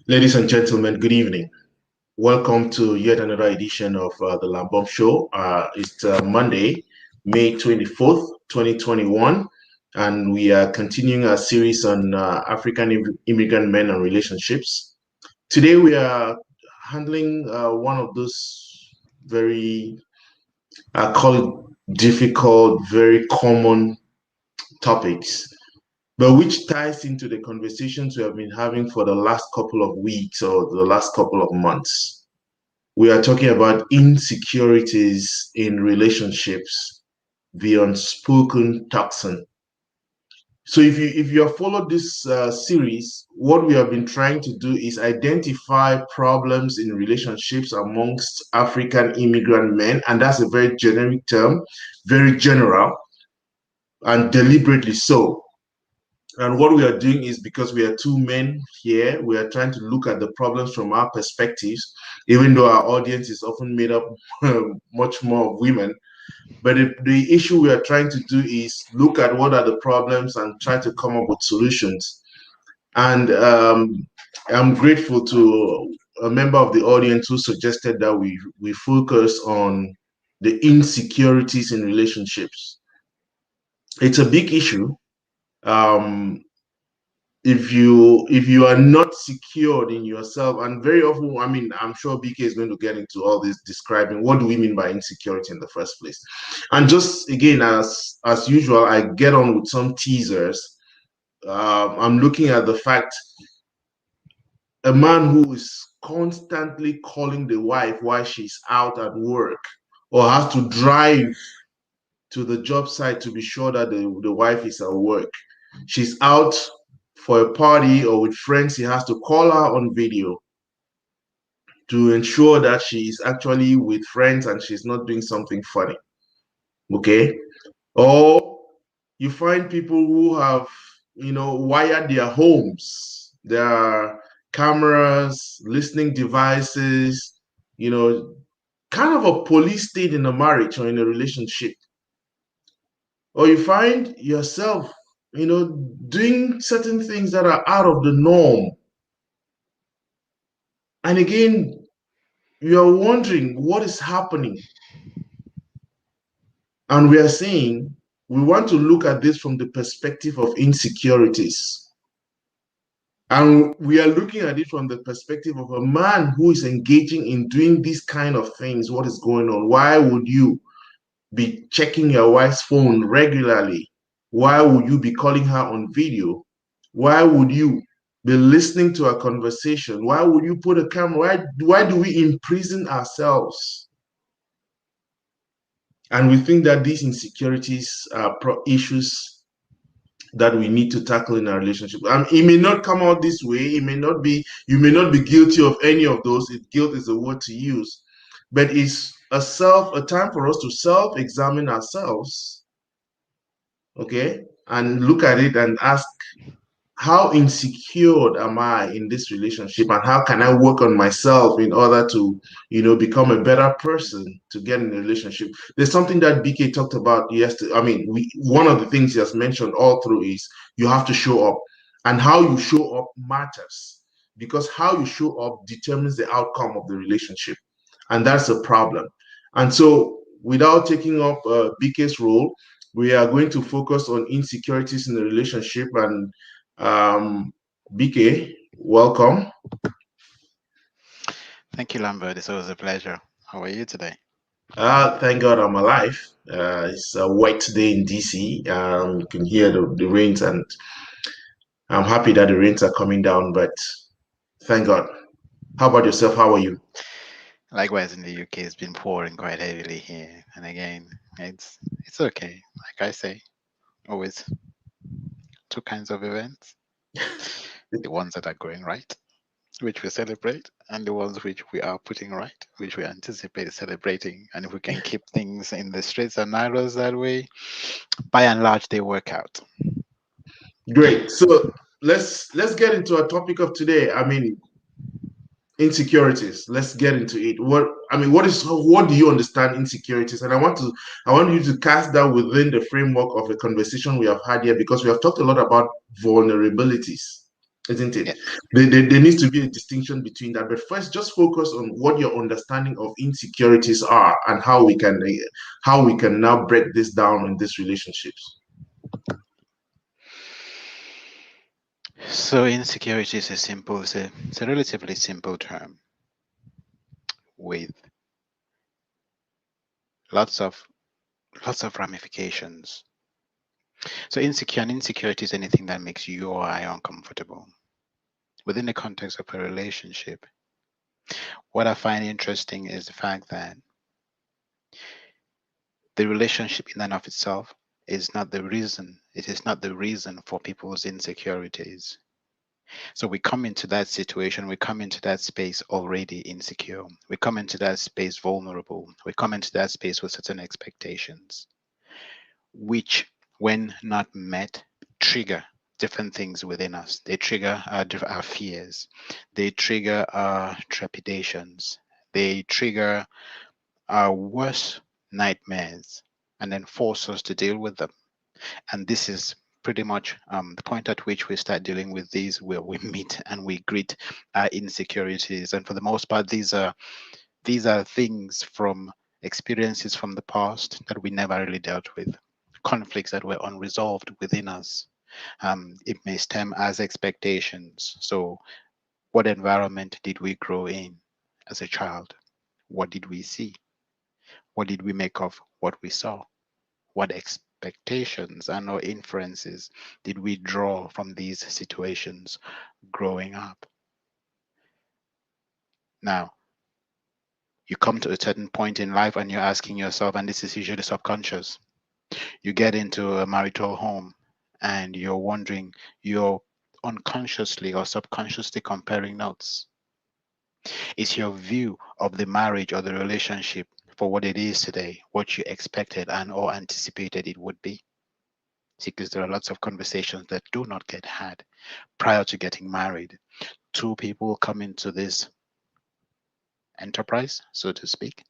Ladies and gentlemen, good evening. Welcome to yet another edition of the Lambom Show. It's Monday, May 24th, 2021, and we are continuing our series on African immigrant men and relationships. Today, we are handling one of those very, I call it difficult, very common topics, but which ties into the conversations we have been having for the last couple of weeks or the last couple of months. We are talking about insecurities in relationships, the unspoken toxin. So if you have followed this series, what we have been trying to do is identify problems in relationships amongst African immigrant men, and that's a very generic term, very general, and deliberately so. And what we are doing is because we are two men here, we are trying to look at the problems from our perspectives, even though our audience is often made up much more of women. But the issue we are trying to do is look at what are the problems and try to come up with solutions. And I'm grateful to a member of the audience who suggested that we focus on the insecurities in relationships. It's a big issue. Um, if you are not secured in yourself, and very often, I mean, I'm sure BK is going to get into all this, describing what do we mean by insecurity in the first place. And just again, as usual, I get on with some teasers. I'm looking at the fact a man who is constantly calling the wife while she's out at work, or has to drive to the job site to be sure that the wife is at work. She's out for a party or with friends, he has to call her on video to ensure that she is actually with friends and she's not doing something funny. Okay. Or you find people who have, wired their homes, their cameras, listening devices, you know, kind of a police state in a marriage or in a relationship. Or you find yourself, doing certain things that are out of the norm. And again, you're wondering what is happening. And we are saying we want to look at this from the perspective of insecurities. And we are looking at it from the perspective of a man who is engaging in doing these kind of things. What is going on? Why would you be checking your wife's phone regularly? Why would you be calling her on video? Why would you be listening to a conversation? Why would you put a camera? Why do we imprison ourselves? And we think that these insecurities are issues that we need to tackle in our relationship. And it may not come out this way. It may not be, you may not be guilty of any of those. Guilt is a word to use, but it's a time for us to self-examine ourselves, okay, and look at it and ask, how insecure am I in this relationship, and how can I work on myself in order to, become a better person to get in a relationship? There's something that BK talked about yesterday. I mean, one of the things he has mentioned all through is you have to show up, and how you show up matters, because how you show up determines the outcome of the relationship, and that's a problem. And so, without taking up BK's role, we are going to focus on insecurities in the relationship. And BK, welcome. Thank you, Lambert. It's always a pleasure. How are you today? Thank God I'm alive. It's a wet day in DC. You can hear the rains, and I'm happy that the rains are coming down, but thank God. How about yourself? How are you? Likewise, in the UK, it's been pouring quite heavily here, and again, it's okay. Like I say, always two kinds of events: the ones that are going right, which we celebrate, and the ones which we are putting right, which we anticipate celebrating. And if we can keep things in the streets and narrows that way, by and large, they work out. Great. So let's get into our topic of today. I mean, insecurities. Let's get into it. What do you understand insecurities? And I want you to cast that within the framework of a conversation we have had here, because we have talked a lot about vulnerabilities. isn't it? Yeah. There needs to be a distinction between that. But first, just focus on what your understanding of insecurities are and how we can now break this down in these relationships. So insecurity is it's a relatively simple term with lots of lots of ramifications. So insecurity is anything that makes you or I uncomfortable within the context of a relationship. What I find interesting is the fact that the relationship in and of itself is not the reason. It is not the reason for people's insecurities. So we come into that situation, we come into that space already insecure. We come into that space vulnerable. We come into that space with certain expectations, which, when not met, trigger different things within us. They trigger our fears, they trigger our trepidations, they trigger our worst nightmares, and then force us to deal with them. And this is pretty much the point at which we start dealing with these, where we meet and we greet our insecurities. And for the most part, these are things from experiences from the past that we never really dealt with, conflicts that were unresolved within us. It may stem as expectations. So, what environment did we grow in as a child? What did we see? What did we make of what we saw? What expectations and or inferences did we draw from these situations growing up? Now, you come to a certain point in life and you're asking yourself, and this is usually subconscious, you get into a marital home and you're wondering, you're unconsciously or subconsciously comparing notes. Is your view of the marriage or the relationship for what it is today what you expected and or anticipated it would be? Because there are lots of conversations that do not get had prior to getting married. Two people come into this enterprise, so to speak,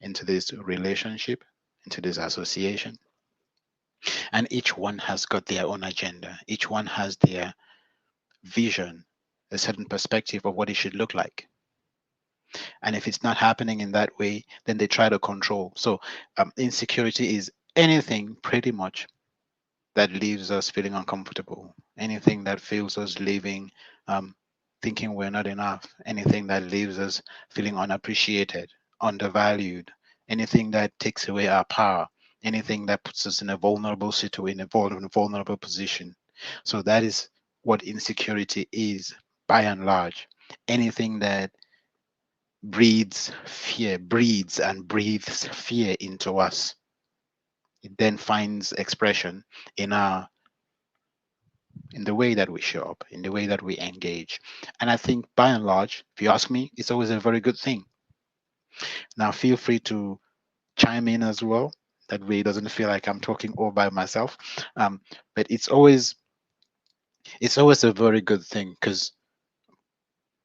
into this relationship, into this association, and each one has got their own agenda. Each one has their vision, a certain perspective of what it should look like. And if it's not happening in that way, then they try to control. So, insecurity is anything pretty much that leaves us feeling uncomfortable, anything that feels us leaving, thinking we're not enough, anything that leaves us feeling unappreciated, undervalued, anything that takes away our power, anything that puts us in a vulnerable situation, in a vulnerable position. So that is what insecurity is by and large. Anything that breeds and breathes fear into us. It then finds expression in our in the way that we show up, in the way that we engage. And I think by and large, if you ask me, it's always a very good thing. Now, feel free to chime in as well. That way it doesn't feel like I'm talking all by myself. But it's always a very good thing because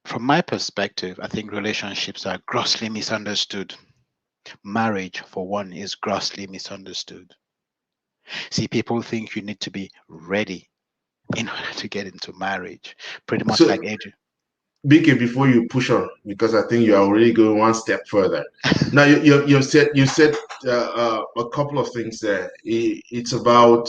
from my perspective, I think relationships are grossly misunderstood. Marriage, for one, is grossly misunderstood. See, people think you need to be ready in order to get into marriage, pretty much like So, age. BK, before you push on, because I think you are already going one step further. Now, you said a couple of things there. It's about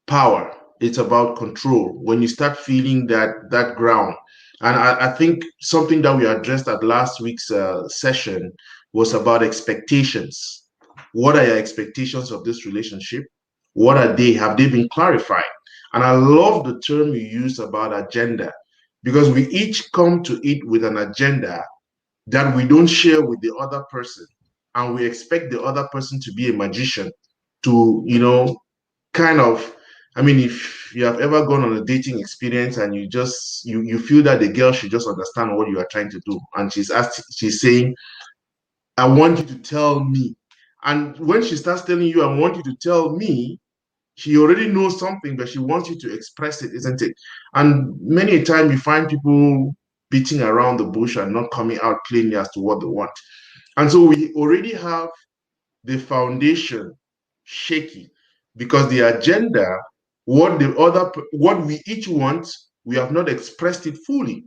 power. It's about control. When you start feeling that ground, and I think something that we addressed at last week's session was about expectations. What are your expectations of this relationship? What are they? Have they been clarified? And I love the term you use about agenda, because we each come to it with an agenda that we don't share with the other person, and we expect the other person to be a magician to, kind of, I mean, if you have ever gone on a dating experience and you feel that the girl should just understand what you are trying to do, and she's saying, I want you to tell me. And when she starts telling you, I want you to tell me, she already knows something, but she wants you to express it, isn't it? And many a time you find people beating around the bush and not coming out cleanly as to what they want. And so we already have the foundation shaky, because the agenda what we each want, we have not expressed it fully.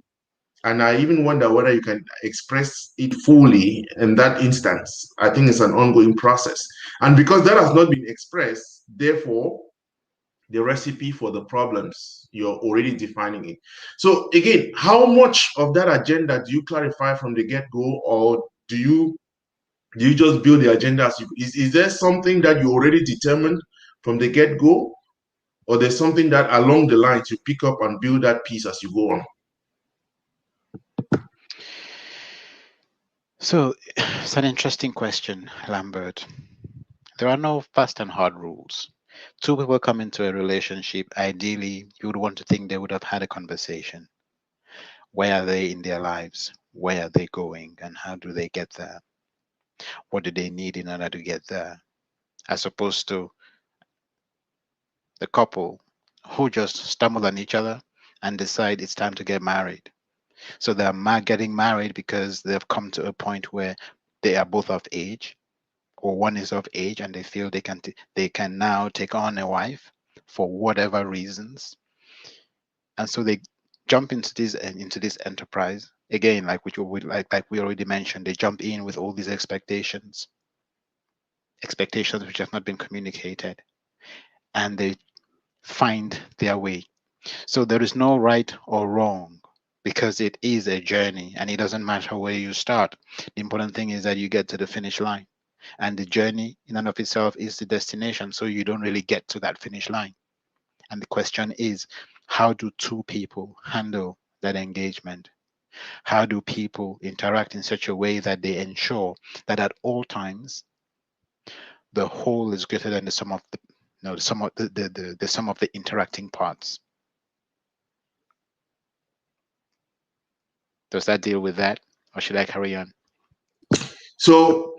And I even wonder whether you can express it fully in that instance. I think it's an ongoing process. And because that has not been expressed, therefore, the recipe for the problems, you're already defining it. So again, how much of that agenda do you clarify from the get-go, or do you just build the agenda as is there something that you already determined from the get-go, or there's something that along the lines you pick up and build that piece as you go on? So it's an interesting question, Lambert. There are no fast and hard rules. Two people come into a relationship. Ideally, you would want to think they would have had a conversation. Where are they in their lives? Where are they going? And how do they get there? What do they need in order to get there? As opposed to the couple who just stumble on each other and decide it's time to get married. So they're getting married because they've come to a point where they are both of age, or one is of age, and they feel they can now take on a wife for whatever reasons, and so they jump into this enterprise again, like we already mentioned. They jump in with all these expectations which have not been communicated, and they find their way. So there is no right or wrong, because it is a journey and it doesn't matter where you start. The important thing is that you get to the finish line. And the journey in and of itself is the destination. So you don't really get to that finish line. And the question is, how do two people handle that engagement? How do people interact in such a way that they ensure that at all times the whole is greater than the sum of the no the sum of the sum of the interacting parts? Does that deal with that, or should I carry on? So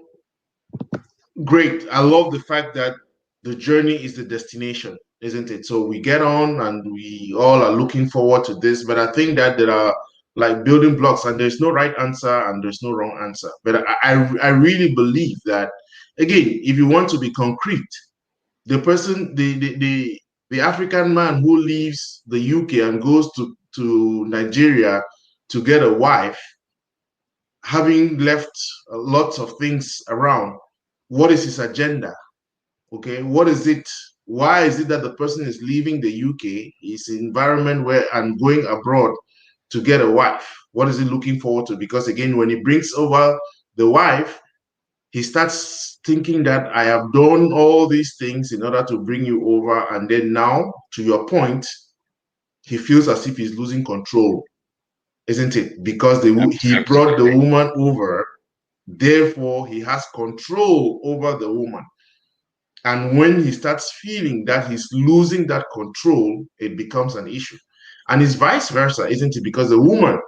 great. I love the fact that the journey is the destination, isn't it? So we get on and we all are looking forward to this. But I think that there are like building blocks, and there's no right answer and there's no wrong answer. But I really believe that, again, if you want to be concrete, the person, the African man who leaves the UK and goes to Nigeria to get a wife, having left lots of things around, what is his agenda? Okay, what is it? Why is it that the person is leaving the UK, his environment, where and going abroad to get a wife? What is he looking forward to? Because again, when he brings over the wife, he starts thinking that I have done all these things in order to bring you over, and then now, to your point, he feels as if he's losing control, isn't it? Because he brought the woman over, therefore he has control over the woman. And when he starts feeling that he's losing that control, it becomes an issue. And it's vice versa, isn't it? Because the woman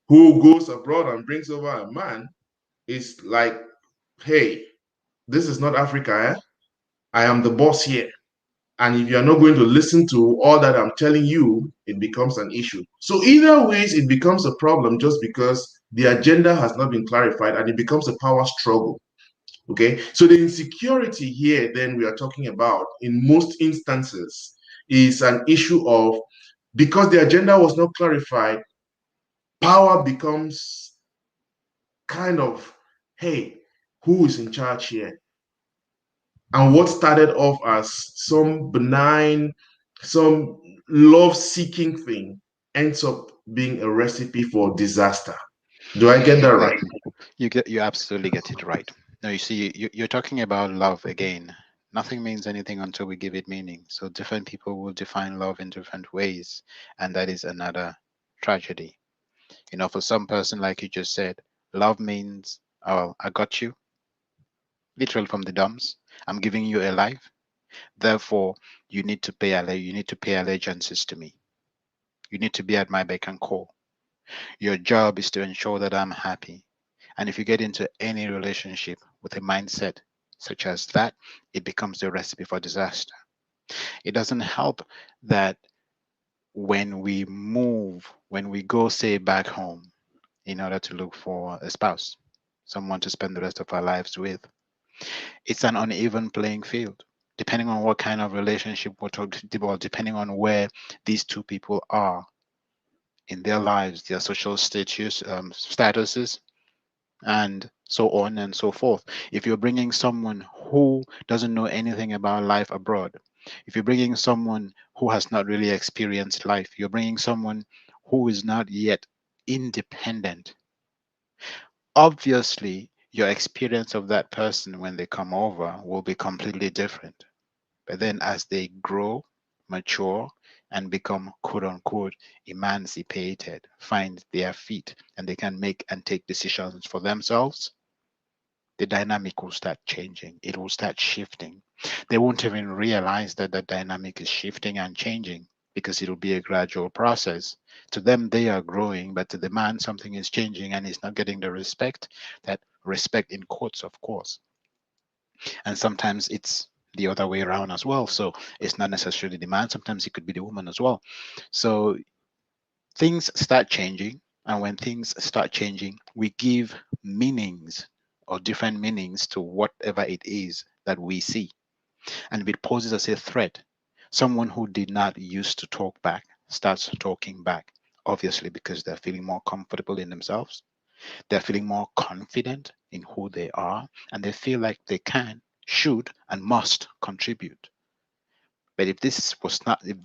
who goes abroad and brings over a man is like, hey, this is not Africa, eh? I am the boss here. And if you're not going to listen to all that I'm telling you, it becomes an issue. So either ways, it becomes a problem just because the agenda has not been clarified, and it becomes a power struggle. Okay, so the insecurity here, then we are talking about in most instances, is an issue of, because the agenda was not clarified, power becomes kind of, hey, who is in charge here? And what started off as some benign, some love seeking thing ends up being a recipe for disaster. Do I get that right? You absolutely get it right. Now you see, you're talking about love again. Nothing means anything until we give it meaning. So different people will define love in different ways, and that is another tragedy. For some person, like you just said, love means, oh, I got you, literal from the dumps. I'm giving you a life. Therefore, you need to pay allegiances to me. You need to be at my beck and call. Your job is to ensure that I'm happy. And if you get into any relationship with a mindset such as that, it becomes a recipe for disaster. It doesn't help that when we go, say, back home in order to look for a spouse, someone to spend the rest of our lives with, it's an uneven playing field. depending on what kind of relationship we're talking about, depending on where these two people are in their lives, their social statuses, and so on and so forth. If you're bringing someone who doesn't know anything about life abroad, if you're bringing someone who has not really experienced life, you're bringing someone who is not yet independent, obviously your experience of that person when they come over will be completely different. But then as they grow, mature, and become quote unquote emancipated, find their feet, and they can make and take decisions for themselves, the dynamic will start changing. It will start shifting. They won't even realize that the dynamic is shifting and changing because it'll be a gradual process. To them, they are growing, but to the man, something is changing and he's not getting the respect, that respect in quotes, of course. And sometimes it's the other way around as well. So it's not necessarily the man, sometimes it could be the woman as well. So things start changing. And when things start changing, we give meanings or different meanings to whatever it is that we see. And if it poses as a threat, someone who did not used to talk back starts talking back, obviously, because they're feeling more comfortable in themselves. They're feeling more confident in who they are, and they feel like they can, should, and must contribute. But if this was not, if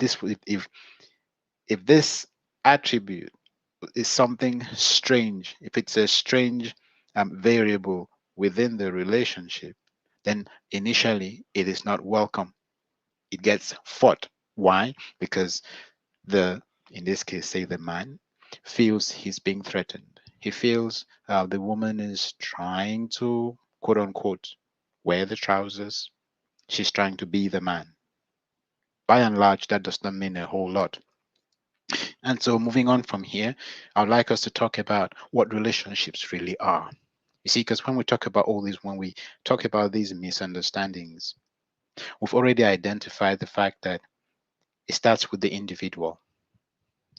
this attribute is something strange, if it's a strange variable within the relationship, then initially it is not welcome. It gets fought. Why? Because the, in this case, say the man, feels he's being threatened. He feels the woman is trying to, quote unquote, wear the trousers. She's trying to be the man. By and large, that does not mean a whole lot. And so, moving on from here, I'd like us to talk about what relationships really are. You see, because when we talk about all these, when we talk about these misunderstandings, we've already identified the fact that it starts with the individual,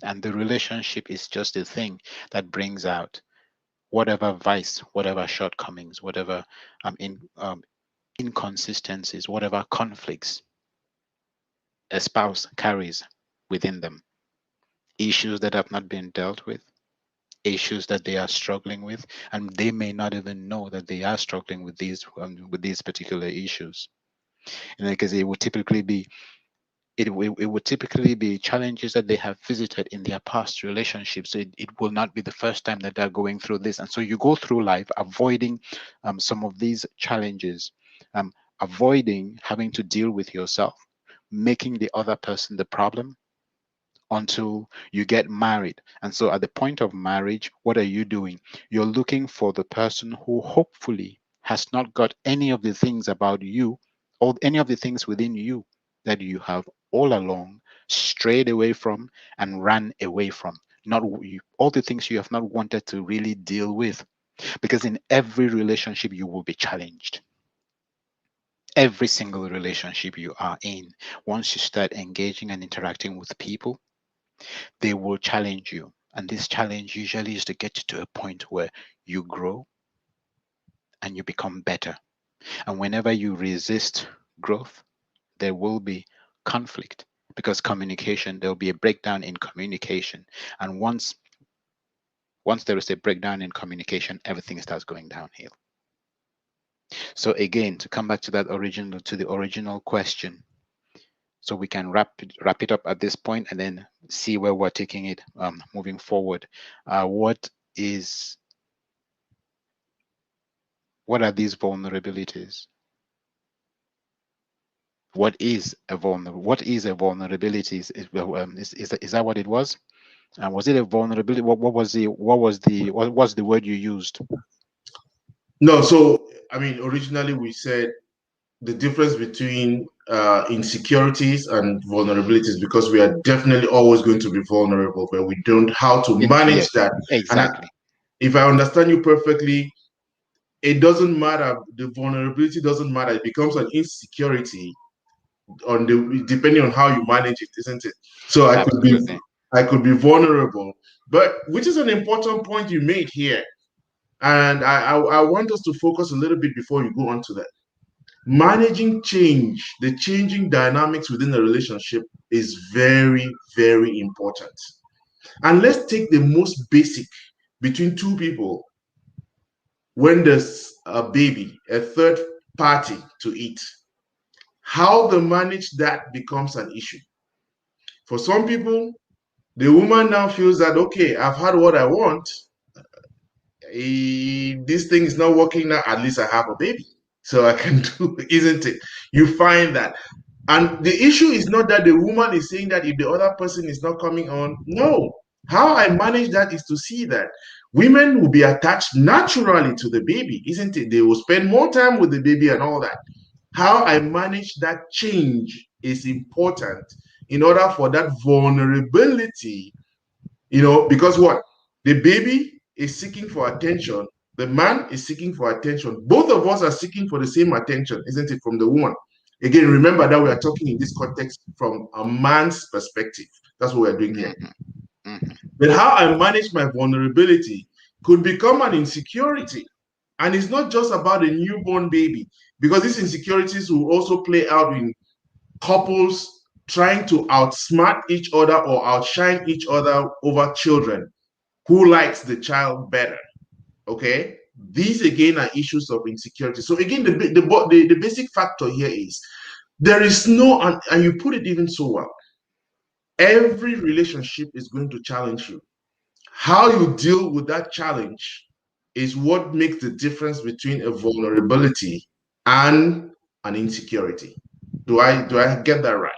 and the relationship is just a thing that brings out whatever vice, whatever shortcomings, whatever inconsistencies, whatever conflicts a spouse carries within them, issues that have not been dealt with, issues that they are struggling with, and they may not even know that they are struggling with these particular issues. And because it would typically be it would typically be challenges that they have visited in their past relationships. So it will not be the first time that they're going through this. And so you go through life avoiding some of these challenges, avoiding having to deal with yourself, making the other person the problem until you get married. And so at the point of marriage, what are you doing? You're looking for the person who hopefully has not got any of the things about you or any of the things within you that you have all along strayed away from and ran away from. Not all the things you have not wanted to really deal with. Because in every relationship, you will be challenged. Every single relationship you are in, once you start engaging and interacting with people, they will challenge you. And this challenge usually is to get you to a point where you grow and you become better. And whenever you resist growth, there will be conflict because communication, there'll be a breakdown in communication. And once there is a breakdown in communication, everything starts going downhill. So again, to come back to the original question, so we can wrap it up at this point and then see where we're taking it moving forward. What is what are these vulnerabilities? What is a vulnerability? Is that what it was? Was it a vulnerability? What was the word you used? No, so I mean, originally we said the difference between insecurities and vulnerabilities because we are definitely always going to be vulnerable, but we don't how to manage Yes, that. And exactly. if I understand you perfectly, it doesn't matter. The vulnerability doesn't matter. It becomes an insecurity on the depending on how you manage it, isn't it? So Absolutely. I could be vulnerable, but which is an important point you made here, and I want us to focus a little bit before you go on to that. Managing change, the changing dynamics within a relationship is very, very important. And let's take the most basic between two people when there's a baby, a third party to eat. How they manage that becomes an issue. For some people, the woman now feels that, okay, I've had what I want. This thing is not working now. At least I have a baby. So I can do, isn't it? You find that. And the issue is not that the woman is saying that if the other person is not coming on. No. How I manage that is to see that women will be attached naturally to the baby, isn't it? They will spend more time with the baby and all that. How I manage that change is important in order for that vulnerability, because what? The baby is seeking for attention, the man is seeking for attention. Both of us are seeking for the same attention, isn't it, from the woman? Again, remember that we are talking in this context from a man's perspective. That's what we're doing here. Mhm, mhm. But how I manage my vulnerability could become an insecurity. And it's not just about a newborn baby, because these insecurities will also play out in couples trying to outsmart each other or outshine each other over children. Who likes the child better? Okay. These again are issues of insecurity. So again, the basic factor here is there is no, and you put it even so well, every relationship is going to challenge you. How you deal with that challenge is what makes the difference between a vulnerability and an insecurity. Do I get that right?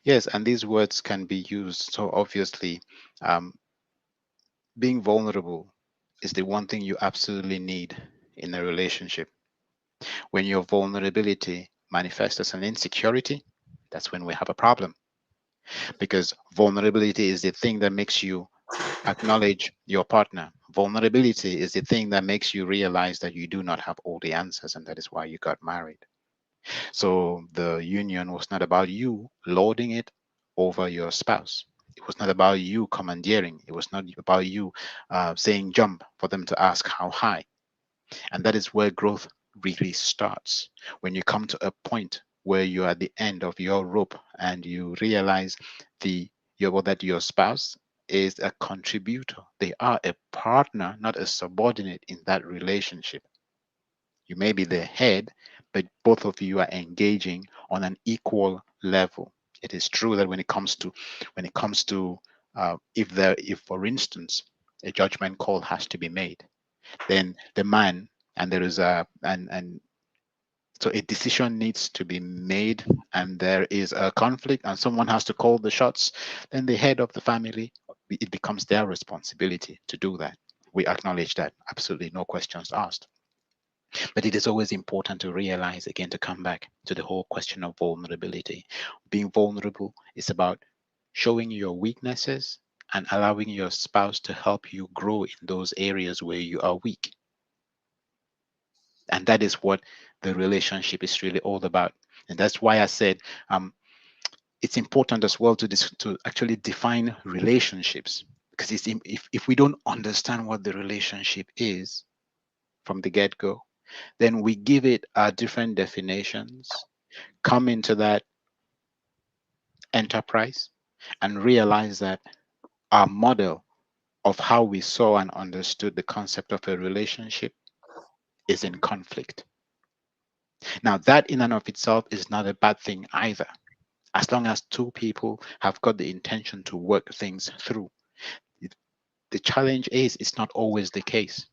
Yes, and these words can be used so obviously. Um, being vulnerable is the one thing you absolutely need in a relationship. When your vulnerability manifests as an insecurity, that's when we have a problem. Because vulnerability is the thing that makes you acknowledge your partner. Vulnerability is the thing that makes you realize that you do not have all the answers, and that is why you got married. So the union was not about you lording it over your spouse. It was not about you commandeering. It was not about you saying jump for them to ask how high. And that is where growth really starts. When you come to a point where you're at the end of your rope and you realize that your spouse is a contributor. They are a partner, not a subordinate in that relationship. You may be the head, but both of you are engaging on an equal level. It is true that when it comes to if for instance a judgment call has to be made, then the man and there is a and so a decision needs to be made and there is a conflict and someone has to call the shots, then the head of the family, it becomes their responsibility to do that. We acknowledge that, absolutely no questions asked. But it is always important to realize, again, to come back to the whole question of vulnerability. Being vulnerable is about showing your weaknesses and allowing your spouse to help you grow in those areas where you are weak. And that is what the relationship is really all about. And that's why I said um, it's important as well to actually define relationships, because if we don't understand what the relationship is from the get-go, then we give it different definitions, come into that enterprise, and realize that our model of how we saw and understood the concept of a relationship is in conflict. Now, that in and of itself is not a bad thing either, as long as two people have got the intention to work things through. The challenge is it's not always the case.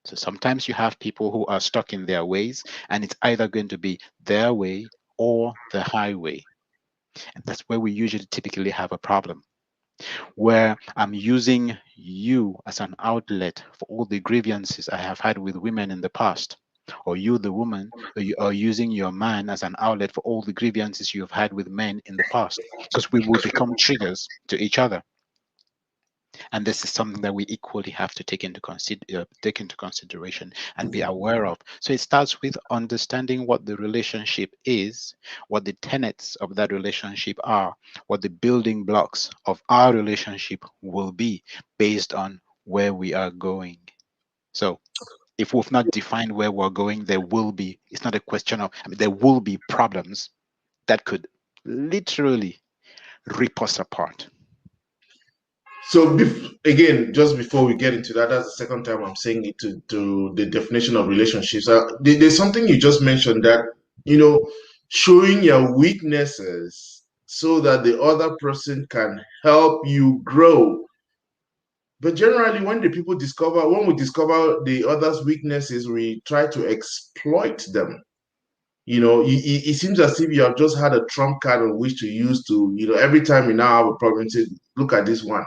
So sometimes you have people who are stuck in their ways, and it's either going to be their way or the highway. And that's where we usually typically have a problem, where I'm using you as an outlet for all the grievances I have had with women in the past. Or you, the woman, you are using your man as an outlet for all the grievances you have had with men in the past, because we will become triggers to each other. And this is something that we equally have to take into consideration and be aware of. So it starts with understanding what the relationship is, what the tenets of that relationship are, what the building blocks of our relationship will be based on where we are going. So If we've not defined where we're going, there will be, it's not a question of, I mean, there will be problems that could literally rip us apart. So again, just before we get into that, that's the second time I'm saying it to the definition of relationships. There's something you just mentioned that, you know, showing your weaknesses so that the other person can help you grow. But generally, when we discover the other's weaknesses, we try to exploit them. It seems as if you have just had a trump card on which to use to, every time you now have a problem, say, look at this one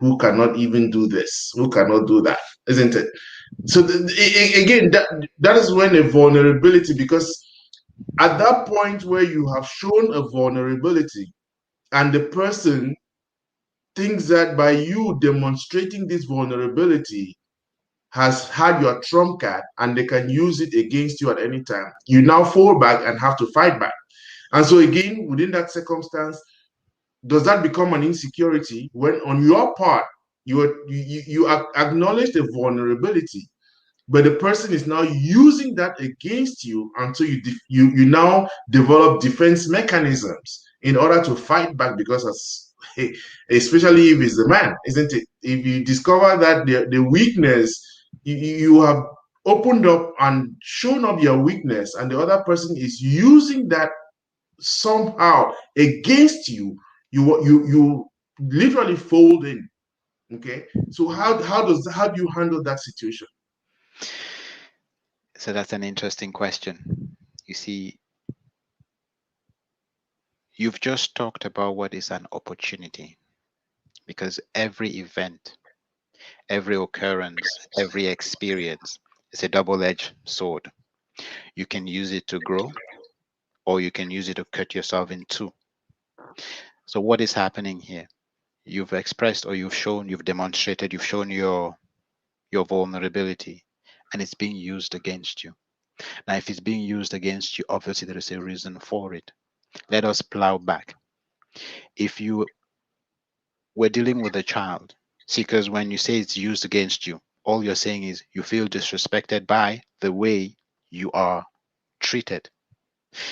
who cannot even do this, who cannot do that, isn't it? So again, that is when a vulnerability, because at that point where you have shown a vulnerability and the person thinks that by you demonstrating this vulnerability has had your trump card and they can use it against you at any time, you now fall back and have to fight back. And so again, within that circumstance, does that become an insecurity when on your part you acknowledge the vulnerability, but the person is now using that against you until you now develop defense mechanisms in order to fight back, because especially if it's the man, isn't it? If you discover that the weakness, you have opened up and shown up your weakness, and the other person is using that somehow against you, you literally fold in. Okay, so how do you handle that situation? So that's an interesting question. You see, you've just talked about what is an opportunity, because every event, every occurrence, every experience is a double edged sword. You can use it to grow, or you can use it to cut yourself in two. So, what is happening here? You've expressed, or you've shown, you've demonstrated, you've shown your vulnerability, and it's being used against you. Now, if it's being used against you, obviously there is a reason for it. Let us plow back. If you were dealing with a child, see, because when you say it's used against you, all you're saying is you feel disrespected by the way you are treated.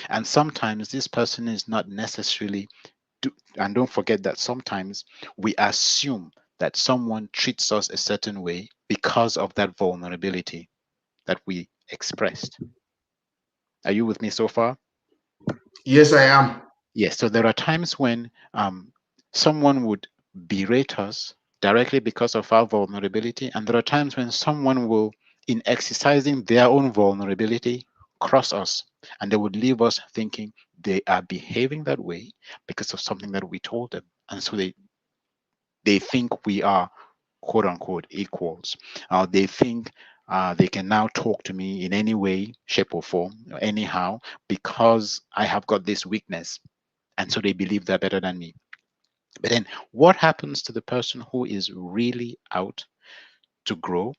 And sometimes this person is not necessarily, and don't forget that sometimes we assume that someone treats us a certain way because of that vulnerability that we expressed. Are you with me so far? Yes, I am. Yes. So there are times when someone would berate us directly because of our vulnerability, and there are times when someone will, in exercising their own vulnerability, cross us, and they would leave us thinking they are behaving that way because of something that we told them, and so they think we are quote unquote equals. They think they can now talk to me in any way, shape, or form, or anyhow, because I have got this weakness. And so they believe they're better than me. But then what happens to the person who is really out to grow,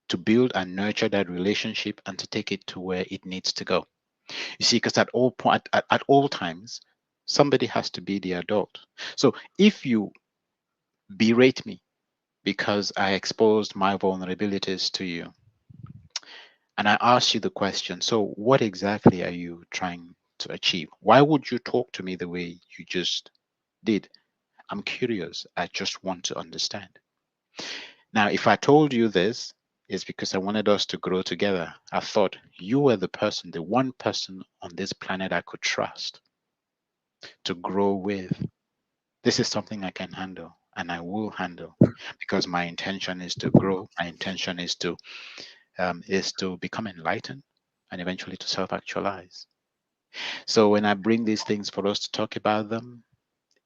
to build and nurture that relationship and to take it to where it needs to go? You see, because at all times, somebody has to be the adult. So if you berate me because I exposed my vulnerabilities to you, and I ask you the question, so what exactly are you trying to achieve? Why would you talk to me the way you just did? I'm curious. I just want to understand. Now, if I told you this, it's because I wanted us to grow together. I thought you were the person, the one person on this planet I could trust to grow with. This is something I can handle and I will handle, because my intention is to grow. My intention is to become enlightened and eventually to self-actualize. So when I bring these things for us to talk about them,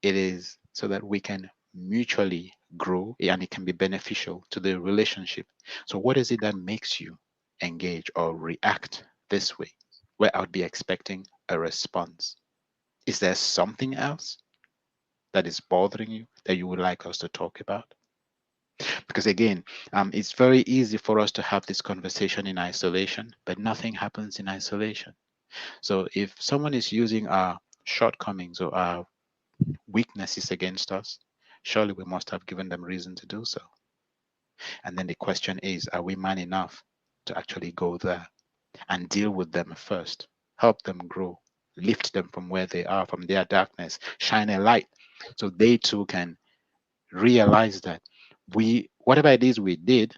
it is so that we can mutually grow and it can be beneficial to the relationship. So what is it that makes you engage or react this way, where I would be expecting a response? Is there something else that is bothering you that you would like us to talk about? Because again, it's very easy for us to have this conversation in isolation, but nothing happens in isolation. So if someone is using our shortcomings or our weaknesses against us, surely we must have given them reason to do so. And then the question is, are we man enough to actually go there and deal with them first, help them grow, lift them from where they are, from their darkness, shine a light so they too can realize that whatever it is we did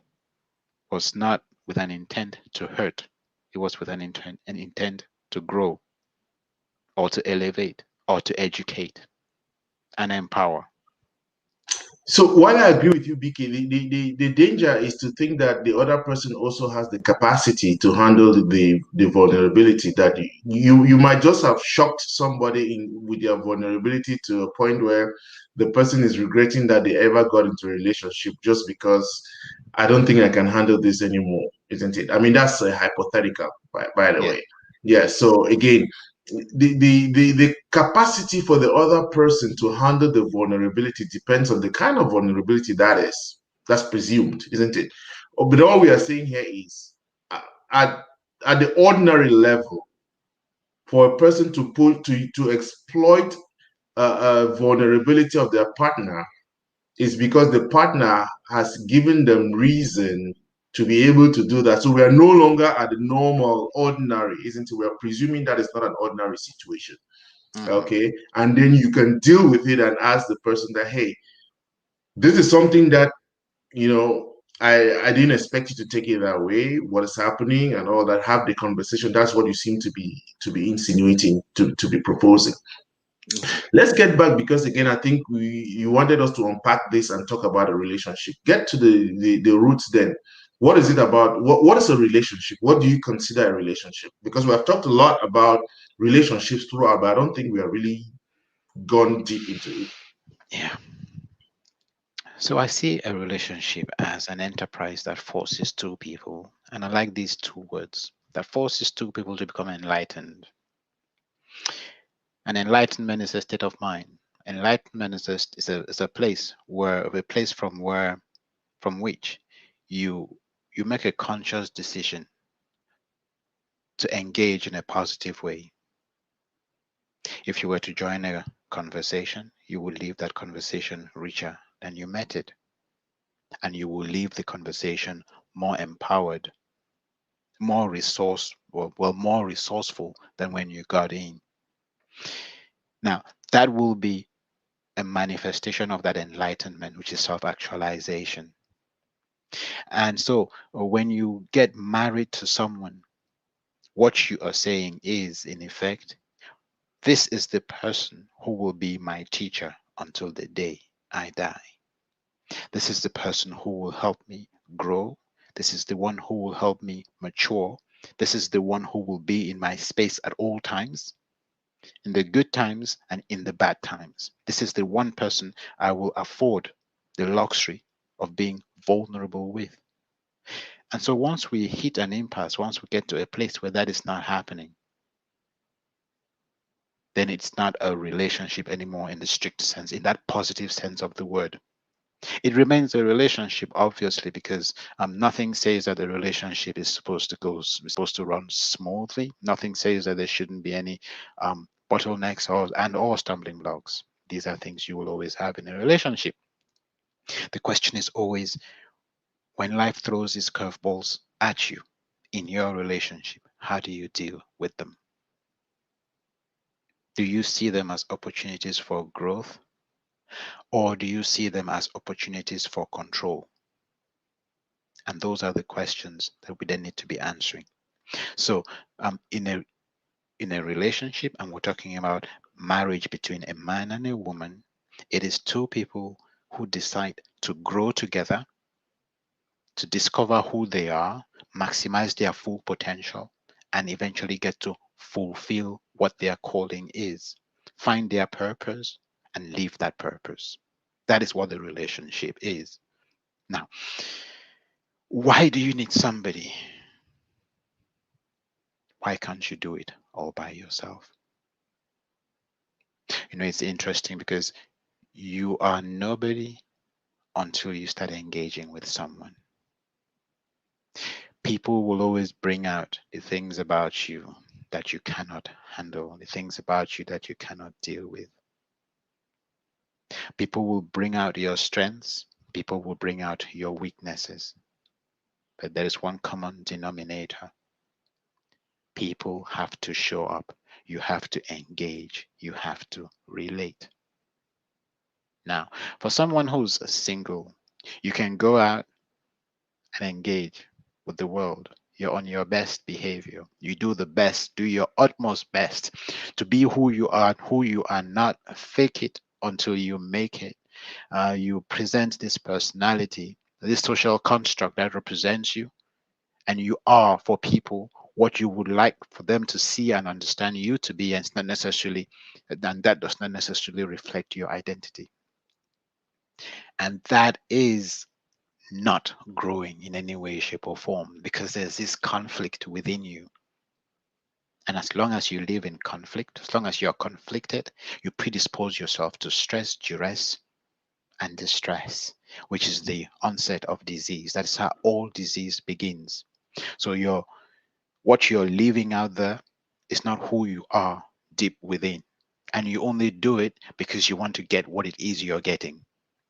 was not with an intent to hurt. It was with an intent to grow or to elevate or to educate and empower. So while I agree with you, BK, the danger is to think that the other person also has the capacity to handle the vulnerability that you might just have shocked somebody with their vulnerability to a point where the person is regretting that they ever got into a relationship just because I don't think I can handle this anymore, isn't it? I mean, that's a hypothetical, by the Yeah. way. Yeah. So again, the capacity for the other person to handle the vulnerability depends on the kind of vulnerability that is. That's presumed, isn't it? But all we are saying here is at, at the ordinary level, for a person to put to exploit a vulnerability of their partner is because the partner has given them reason to be able to do that. So we are no longer at the normal, ordinary, isn't it? We are presuming that it's not an ordinary situation. Hmm. Okay. And then you can deal with it and ask the person that, hey, this is something that, I didn't expect you to take it that way. What is happening and all that. Have the conversation. That's what you seem to be insinuating, to be proposing. Hmm. Let's get back because again, I think you wanted us to unpack this and talk about a relationship. Get to the roots then. What is it about? What is a relationship? What do you consider a relationship? Because we have talked a lot about relationships throughout, but I don't think we are really gone deep into it. Yeah. So I see a relationship as an enterprise that forces two people, and I like these two words, that forces two people to become enlightened. And enlightenment is a state of mind. Enlightenment is a place from which you you make a conscious decision to engage in a positive way. If you were to join a conversation, you will leave that conversation richer than you met it, and you will leave the conversation more empowered, more resourceful than when you got in. Now, that will be a manifestation of that enlightenment, which is self-actualization. And so, when you get married to someone, what you are saying is, in effect, this is the person who will be my teacher until the day I die. This is the person who will help me grow. This is the one who will help me mature. This is the one who will be in my space at all times, in the good times and in the bad times. This is the one person I will afford the luxury of being vulnerable with. And so once we hit an impasse, once we get to a place where that is not happening, then it's not a relationship anymore in the strict sense, in that positive sense of the word. It remains a relationship, obviously, because nothing says that the relationship is supposed to run smoothly. Nothing says that there shouldn't be any bottlenecks or stumbling blocks. These are things you will always have in a relationship. The question is always, when life throws these curveballs at you in your relationship, how do you deal with them? Do you see them as opportunities for growth, or do you see them as opportunities for control? And those are the questions that we then need to be answering. So, in a relationship, and we're talking about marriage between a man and a woman, it is two people who decide to grow together, to discover who they are, maximize their full potential, and eventually get to fulfill what their calling is, find their purpose, and live that purpose. That is what the relationship is. Now, why do you need somebody? Why can't you do it all by yourself? It's interesting because you are nobody until you start engaging with someone. People will always bring out the things about you that you cannot handle, the things about you that you cannot deal with. People will bring out your strengths, people will bring out your weaknesses. but there is one common denominator. People have to show up. You have to engage. You have to relate. Now, for someone who's single, you can go out and engage with the world. You're on your best behavior. You do the best, do your utmost best to be who you are, who you are not. Fake it until you make it. You present this personality, this social construct that represents you, and you are for people what you would like for them to see and understand you to be, and it's not necessarily, and that does not necessarily reflect your identity. And that is not growing in any way, shape, or form because there's this conflict within you. And as long as you live in conflict, as long as you're conflicted, you predispose yourself to stress, duress, and distress, which is the onset of disease. That's how all disease begins. So what you're living out there is not who you are deep within. And you only do it because you want to get what it is you're getting.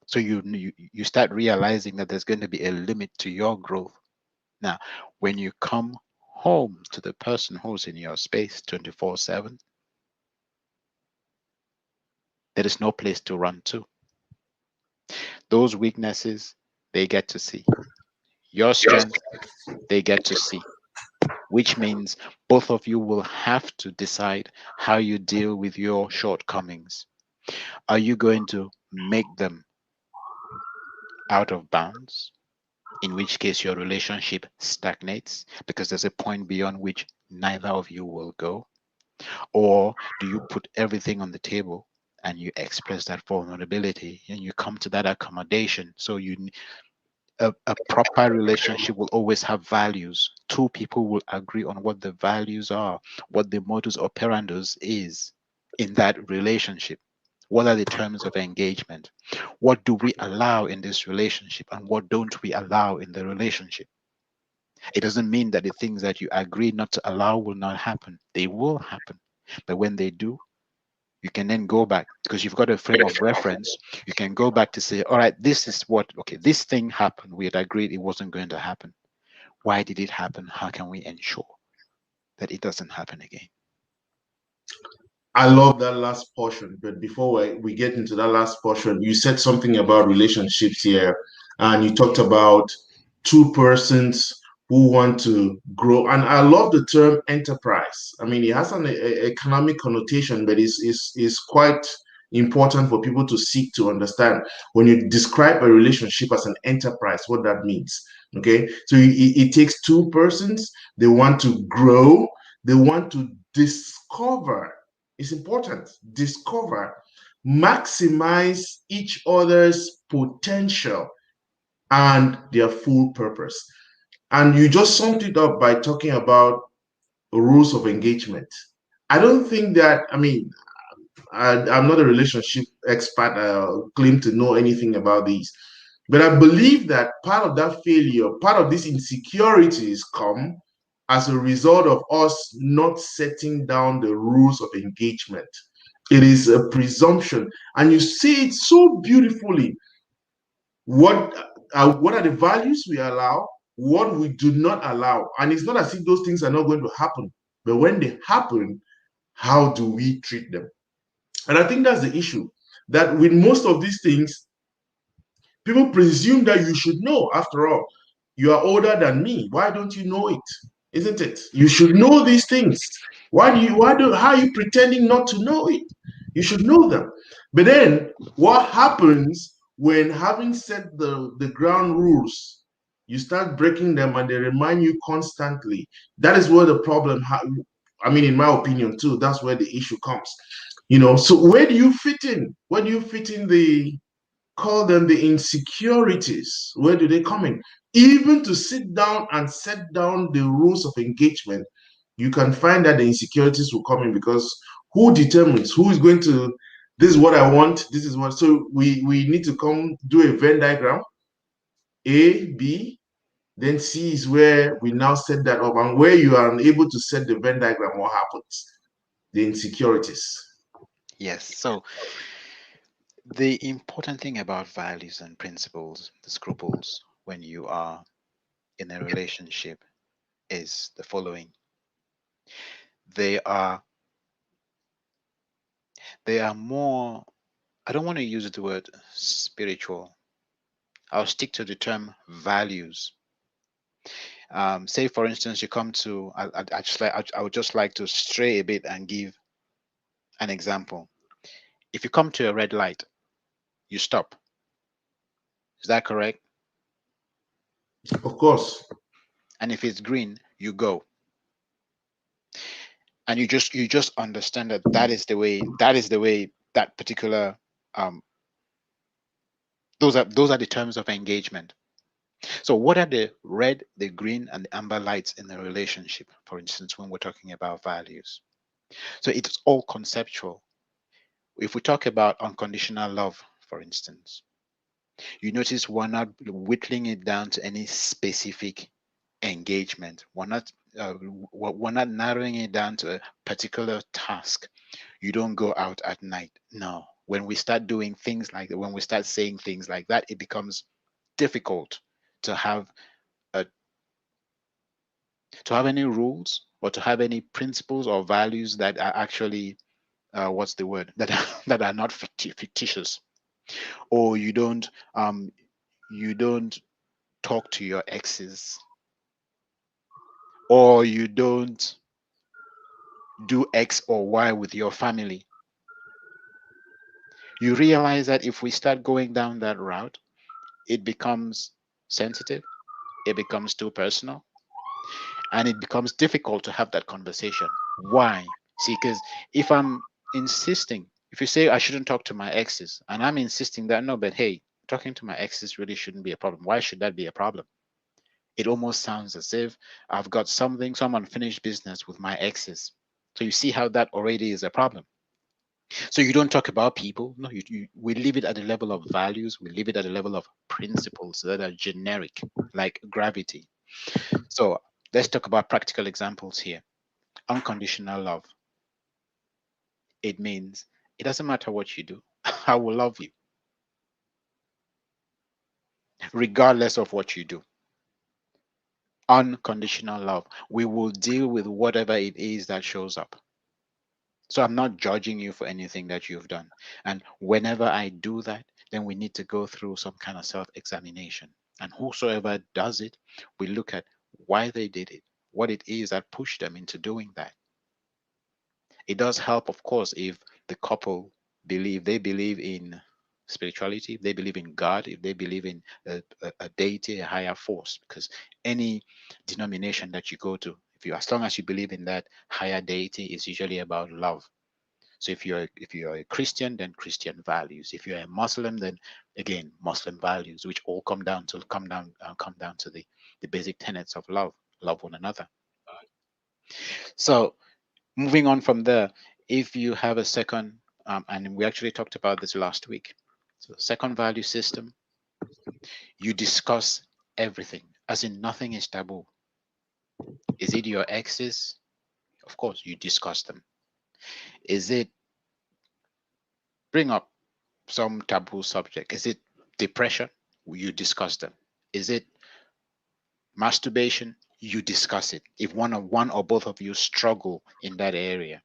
So you start realizing that there's going to be a limit to your growth. Now, when you come home to the person who's in your space 24/7, there is no place to run to. Those weaknesses, they get to see. Your strength, they get to see, which means both of you will have to decide how you deal with your shortcomings. Are you going to make them out of bounds? In which case your relationship stagnates because there's a point beyond which neither of you will go? Or do you put everything on the table and you express that vulnerability and you come to that accommodation? So a proper relationship will always have values. Two people will agree on what the values are, what the modus operandus is in that relationship. What are the terms of engagement? What do we allow in this relationship and what don't we allow in the relationship? It doesn't mean that the things that you agree not to allow will not happen. They will happen. But when they do, you can then go back because you've got a frame of reference. You can go back to say, all right, this is what, okay, this thing happened. We had agreed it wasn't going to happen. Why did it happen? How can we ensure that it doesn't happen again? I love that last portion, but before we get into that last portion, you said something about relationships here, and you talked about two persons who want to grow. And I love the term enterprise. I mean, it has an economic connotation, but is quite important for people to seek to understand when you describe a relationship as an enterprise, what that means. Okay, so it takes two persons, they want to grow, they want to discover, it's important. Discover, maximize each other's potential and their full purpose. And you just summed it up by talking about rules of engagement. I don't think that, I mean, I'm not a relationship expert, claim to know anything about these. But I believe that part of that failure, part of these insecurities come as a result of us not setting down the rules of engagement. It is a presumption, and you see it so beautifully. What what are the values we allow? What we do not allow, and it's not as if those things are not going to happen. But when they happen, how do we treat them? And I think that's the issue. That with most of these things, people presume that you should know. After all, you are older than me. Why don't you know it? Isn't it? You should know these things. How are you pretending not to know it? You should know them. But then what happens when having set the ground rules, you start breaking them and they remind you constantly? That is where the problem, I mean, in my opinion, too, that's where the issue comes. So where do you fit in? Where do you fit in the call them the insecurities? Where do they come in? Even to sit down and set down the rules of engagement, you can find that the insecurities will come in because who determines who is going to, this is what I want, this is what, so we need to come do a Venn diagram, A, B, then C is where we now set that up. And where you are unable to set the Venn diagram, what happens? The insecurities. Yes. So the important thing about values and principles, the scruples, when you are in a relationship is the following. They are they are more, I don't want to use the word spiritual. I'll stick to the term values. Say for instance, you come to I would just like to stray a bit and give an example. If you come to a red light, you stop. Is that correct? Of course. And if it's green, you go. And you just understand that that is the way that particular um those are the terms of engagement. So what are the red, the green, and the amber lights in a relationship, for instance, when we're talking about values? So it's all conceptual. If we talk about unconditional love, for instance, you notice we're not whittling it down to any specific engagement. We're not narrowing it down to a particular task. You don't go out at night. No. When we start doing things like that, when we start saying things like that, it becomes difficult to have a, to have any rules or to have any principles or values that are actually what's the word, that are, that are not fictitious. Or you don't talk to your exes, or you don't do X or Y with your family. You realize that if we start going down that route, it becomes sensitive, it becomes too personal, and it becomes difficult to have that conversation. Why? See, because if I'm insisting, if you say I shouldn't talk to my exes, and I'm insisting that no, but hey, talking to my exes really shouldn't be a problem. Why should that be a problem? It almost sounds as if I've got some unfinished business with my exes. So you see how that already is a problem. So you don't talk about people. No, we leave it at the level of values. We leave it at the level of principles that are generic, like gravity. So let's talk about practical examples here. Unconditional love. It means it doesn't matter what you do. I will love you regardless of what you do. Unconditional love. We will deal with whatever it is that shows up. So I'm not judging you for anything that you've done. And whenever I do that, then we need to go through some kind of self examination. And whosoever does it, we look at why they did it, what it is that pushed them into doing that. It does help, of course, if the couple believe in spirituality, if they believe in God, if they believe in a deity, a higher force, because any denomination that you go to, if you, as long as you believe in that higher deity, is usually about love. So if you're a Christian, then Christian values. If you're a Muslim, then again Muslim values, which all come down to the basic tenets of love, love one another. So moving on from there, if you have a second, and we actually talked about this last week. So second value system, you discuss everything, as in nothing is taboo. Is it your exes? Of course, you discuss them. Is it, bring up some taboo subject? Is it depression? You discuss them. Is it masturbation? You discuss it. If one or both of you struggle in that area,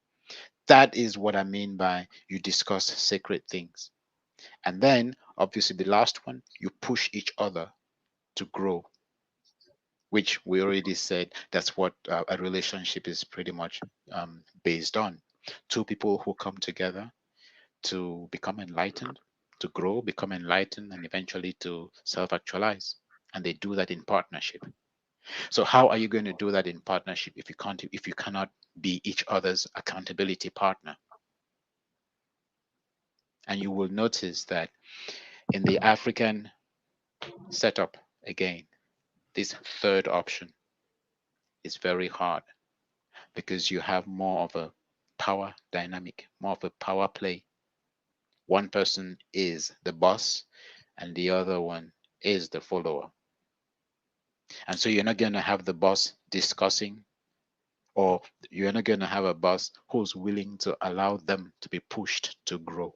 that is what I mean by you discuss sacred things. And then, obviously, the last one, you push each other to grow, which we already said that's what a relationship is pretty much based on. Two people who come together to become enlightened, to grow, become enlightened, and eventually to self actualize. And they do that in partnership. So, how are you going to do that in partnership if you cannot be each other's accountability partner? And you will notice that in the African setup, again, this third option is very hard because you have more of a power dynamic, more of a power play. One person is the boss and the other one is the follower. And so you're not going to have the boss discussing, or you're not going to have a boss who's willing to allow them to be pushed to grow.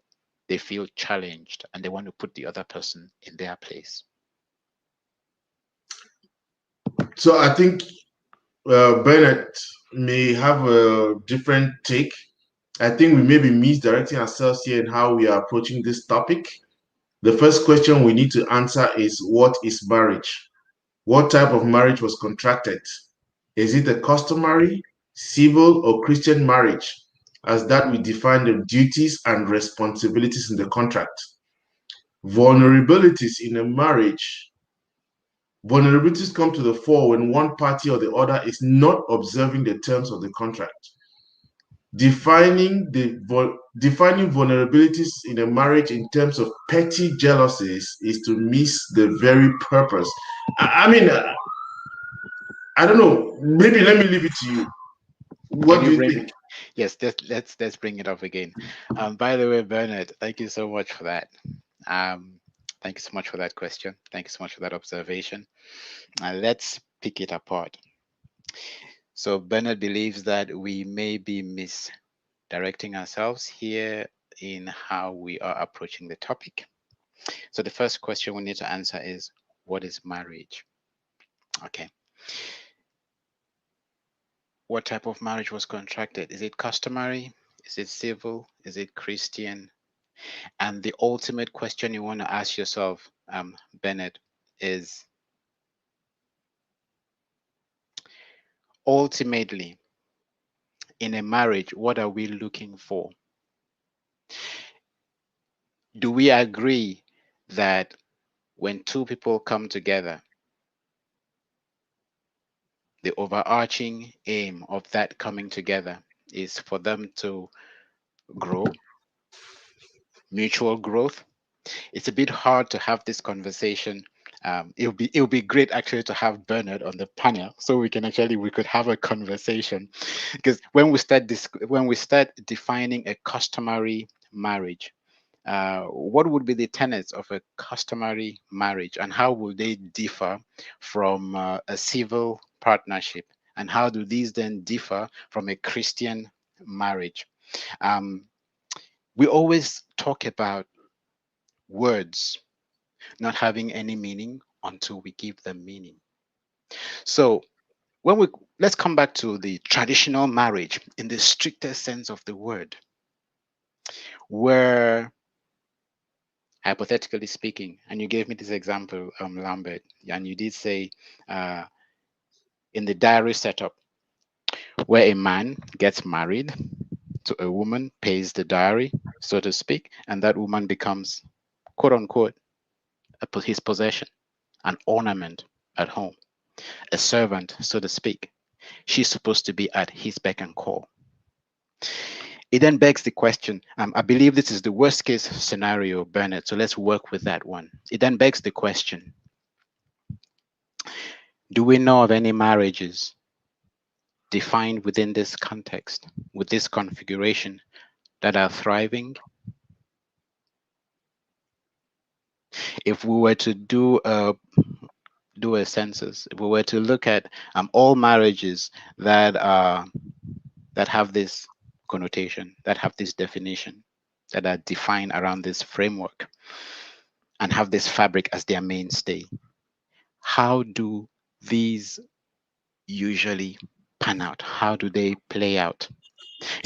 They feel challenged and they want to put the other person in their place. So I think Bernard may have a different take. I think we may be misdirecting ourselves here in how we are approaching this topic. The first question we need to answer is, what is marriage? What type of marriage was contracted? Is it a customary, civil, or Christian marriage? As that we define the duties and responsibilities in the contract. Vulnerabilities in a marriage. Vulnerabilities come to the fore when one party or the other is not observing the terms of the contract. Defining vulnerabilities in a marriage in terms of petty jealousies is to miss the very purpose. I mean, I don't know. Maybe let me leave it to you. Can What do you you bring? think? Yes, let's bring it up again. By the way, Bernard, thank you so much for that. Um, Thank you so much for that question. Thank you so much for that observation. Let's pick it apart. So Bernard believes that we may be misdirecting ourselves here in how we are approaching the topic. So the first question we need to answer is, what is marriage? Okay. What type of marriage was contracted? Is it customary? Is it civil? Is it Christian? And the ultimate question you want to ask yourself, Bennett, is ultimately in a marriage, what are we looking for? Do we agree that when two people come together, the overarching aim of that coming together is for them to grow, mutual growth? It's a bit hard to have this conversation. It'll be great actually to have Bernard on the panel so we could have a conversation, because when we start defining a customary marriage, what would be the tenets of a customary marriage, and how will they differ from a civil partnership, and how do these then differ from a Christian marriage? Um, we always talk about words not having any meaning until we give them meaning. So when we let's come back to the traditional marriage in the strictest sense of the word, where hypothetically speaking, and you gave me this example, Lambert, and you did say uh, in the diary setup, where a man gets married to a woman, pays the diary, so to speak, and that woman becomes, quote unquote, his possession, an ornament at home, a servant, so to speak. She's supposed to be at his beck and call. It then begs the question. I believe this is the worst case scenario, Bernard. So let's work with that one. It then begs the question, do we know of any marriages defined within this context, with this configuration, that are thriving? If we were to do a census, if we were to look at all marriages that have this connotation, that have this definition, that are defined around this framework, and have this fabric as their mainstay, how do these usually pan out? How do they play out?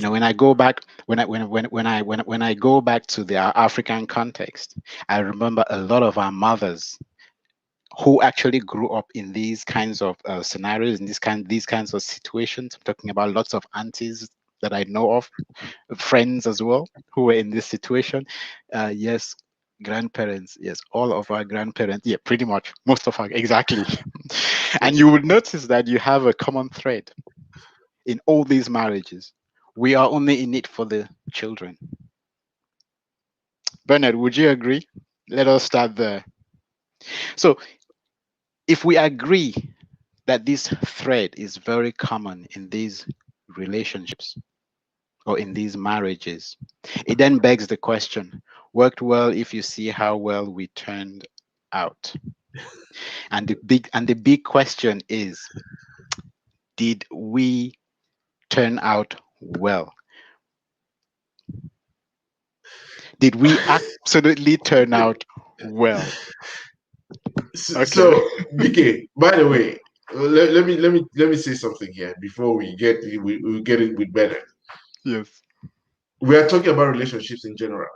When I go back, when I go back to the African context, I remember a lot of our mothers who actually grew up in these kinds of scenarios, in these kinds of situations. I'm talking about lots of aunties that I know of, friends as well, who were in this situation. Yes, grandparents. Yes, all of our grandparents. Yeah, pretty much most of our, exactly. And you would notice that you have a common thread in all these marriages. We are only in it for the children. Bernard, would you agree? Let us start there. So, if we agree that this thread is very common in these relationships or in these marriages, it then begs the question, worked well if you see how well we turned out. And the big question is, did we turn out well? Did we absolutely turn out well? Okay. So, BK, by the way, let me say something here before we get it with Bennett. Yes. We are talking about relationships in general.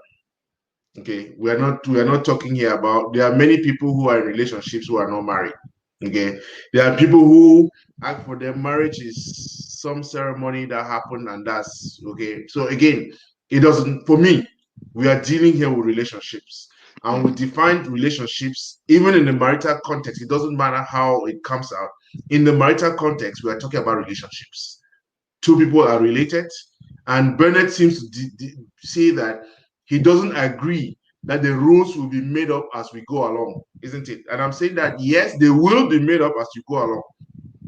Okay, we are not talking here about, there are many people who are in relationships who are not married. Okay, there are people who act for their marriage is some ceremony that happened and that's okay. So again, it doesn't, for me, we are dealing here with relationships and we Mhm. define relationships even in the marital context. It doesn't matter how it comes out. In the marital context, we are talking about relationships. Two people are related, and Bennett seems to say that he doesn't agree that the rules will be made up as we go along, isn't it? And I'm saying that yes, they will be made up as you go along.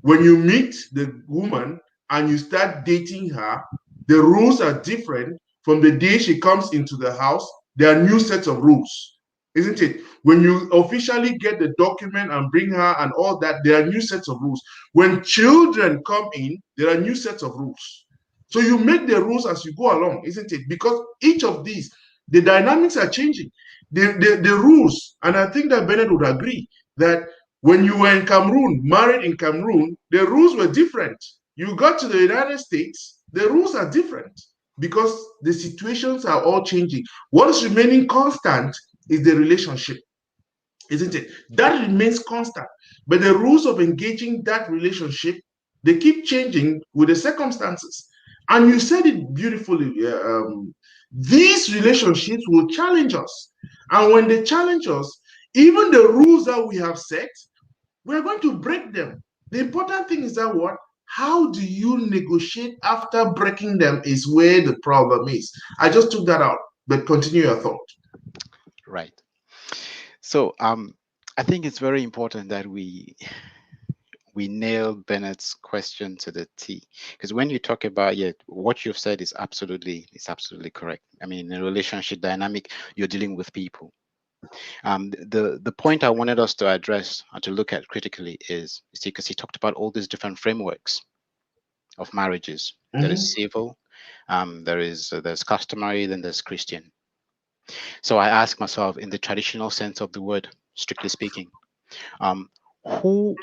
When you meet the woman and you start dating her, the rules are different from the day she comes into the house. There are new sets of rules, isn't it? When you officially get the document and bring her and all that, there are new sets of rules. When children come in, there are new sets of rules. So you make the rules as you go along, isn't it? Because each of these, the dynamics are changing. The rules, and I think that Bennett would agree that when you were in Cameroon, married in Cameroon, the rules were different. You got to the United States, the rules are different because the situations are all changing. What is remaining constant is the relationship, isn't it? That remains constant. But the rules of engaging that relationship, they keep changing with the circumstances. And you said it beautifully. These relationships will challenge us. And when they challenge us, even the rules that we have set, we're going to break them. The important thing is that what? How do you negotiate after breaking them is where the problem is. I just took that out, but continue your thought. Right. So I think it's very important that we nail Bennett's question to the T. Because when you talk about, yeah, what you've said is absolutely correct. I mean, in a relationship dynamic, you're dealing with people. The point I wanted us to address and to look at critically is, you see, because he talked about all these different frameworks of marriages. There is Mm-hmm. civil, there's customary, then there's Christian. So I ask myself, in the traditional sense of the word, strictly speaking, um, who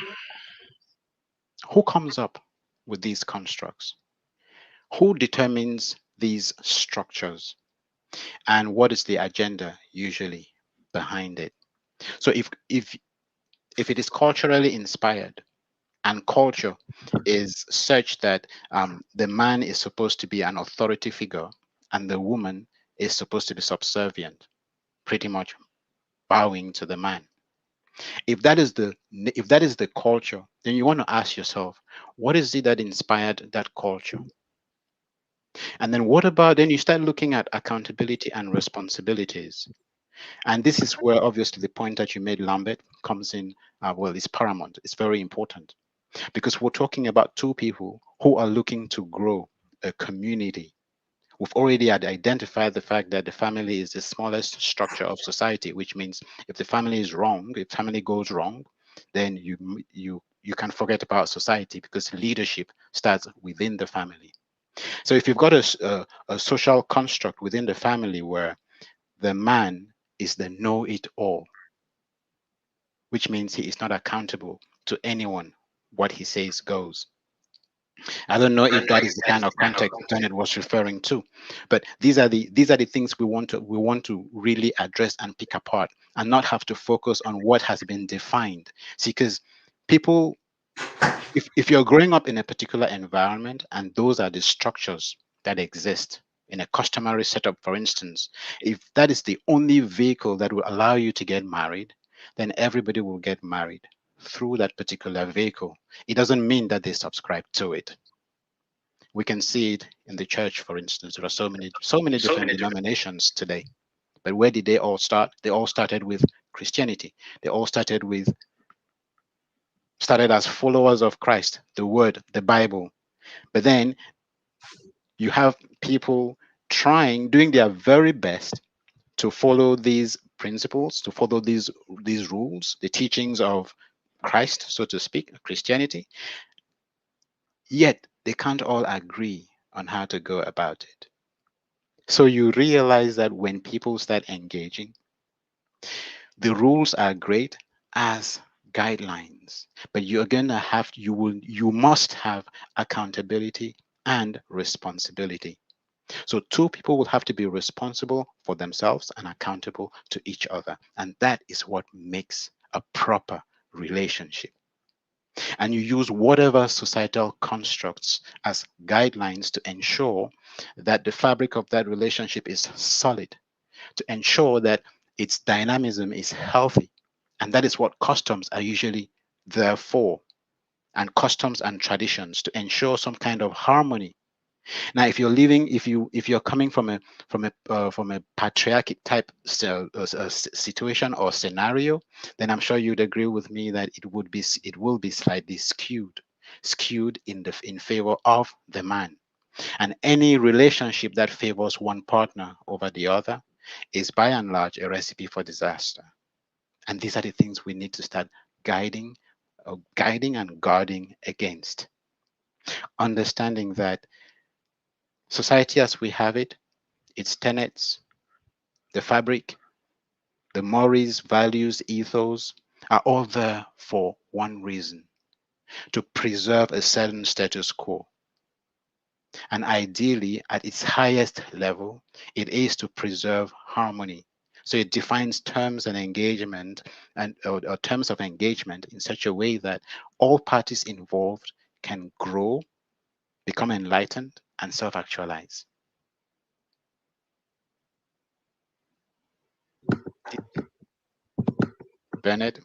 who comes up with these constructs? Who determines these structures? And what is the agenda usually behind it? So if it is culturally inspired, and culture is such that the man is supposed to be an authority figure and the woman is supposed to be subservient, pretty much bowing to the man. If that is the culture, then you want to ask yourself, what is it that inspired that culture? And then what about, then you start looking at accountability and responsibilities. And this is where obviously the point that you made, Lambert, comes in. Well, it's paramount. It's very important because we're talking about two people who are looking to grow a community. We've already had identified the fact that the family is the smallest structure of society, which means if the family is wrong, if family goes wrong, then you can forget about society because leadership starts within the family. So if you've got a social construct within the family where the man is the know-it-all, which means he is not accountable to anyone, what he says goes. I don't know I if don't know that if is the that kind is of the kind of context context. Bennett was referring to, but these are the things we want to really address and pick apart, and not have to focus on what has been defined. See, because people, if you're growing up in a particular environment and those are the structures that exist in a customary setup, for instance, if that is the only vehicle that will allow you to get married, then everybody will get married through that particular vehicle. It doesn't mean that they subscribe to it. We can see it in the church, for instance. There are so many So different many different. denominations today. But where did they all start? They all started with Christianity. They all started as followers of Christ, the word, the Bible. But then you have people doing their very best to follow these principles, to follow these rules, the teachings of Christ, so to speak, Christianity, yet they can't all agree on how to go about it. So you realize that when people start engaging, the rules are great as guidelines, but you must have accountability and responsibility. So two people will have to be responsible for themselves and accountable to each other. And that is what makes a proper relationship. And you use whatever societal constructs as guidelines to ensure that the fabric of that relationship is solid, to ensure that its dynamism is healthy. And that is what customs are usually there for. And customs and traditions to ensure some kind of harmony. Now, if you're living, if you're coming from a patriarchic type situation or scenario, then I'm sure you'd agree with me that it will be slightly skewed in favor of the man. And any relationship that favors one partner over the other is by and large a recipe for disaster. And these are the things we need to start guiding and guarding against. Understanding that society as we have it, its tenets, the fabric, the mores, values, ethos are all there for one reason: to preserve a certain status quo. And ideally, at its highest level, it is to preserve harmony. So it defines terms and engagement or terms of engagement in such a way that all parties involved can grow, become enlightened, and self-actualize. Bernard,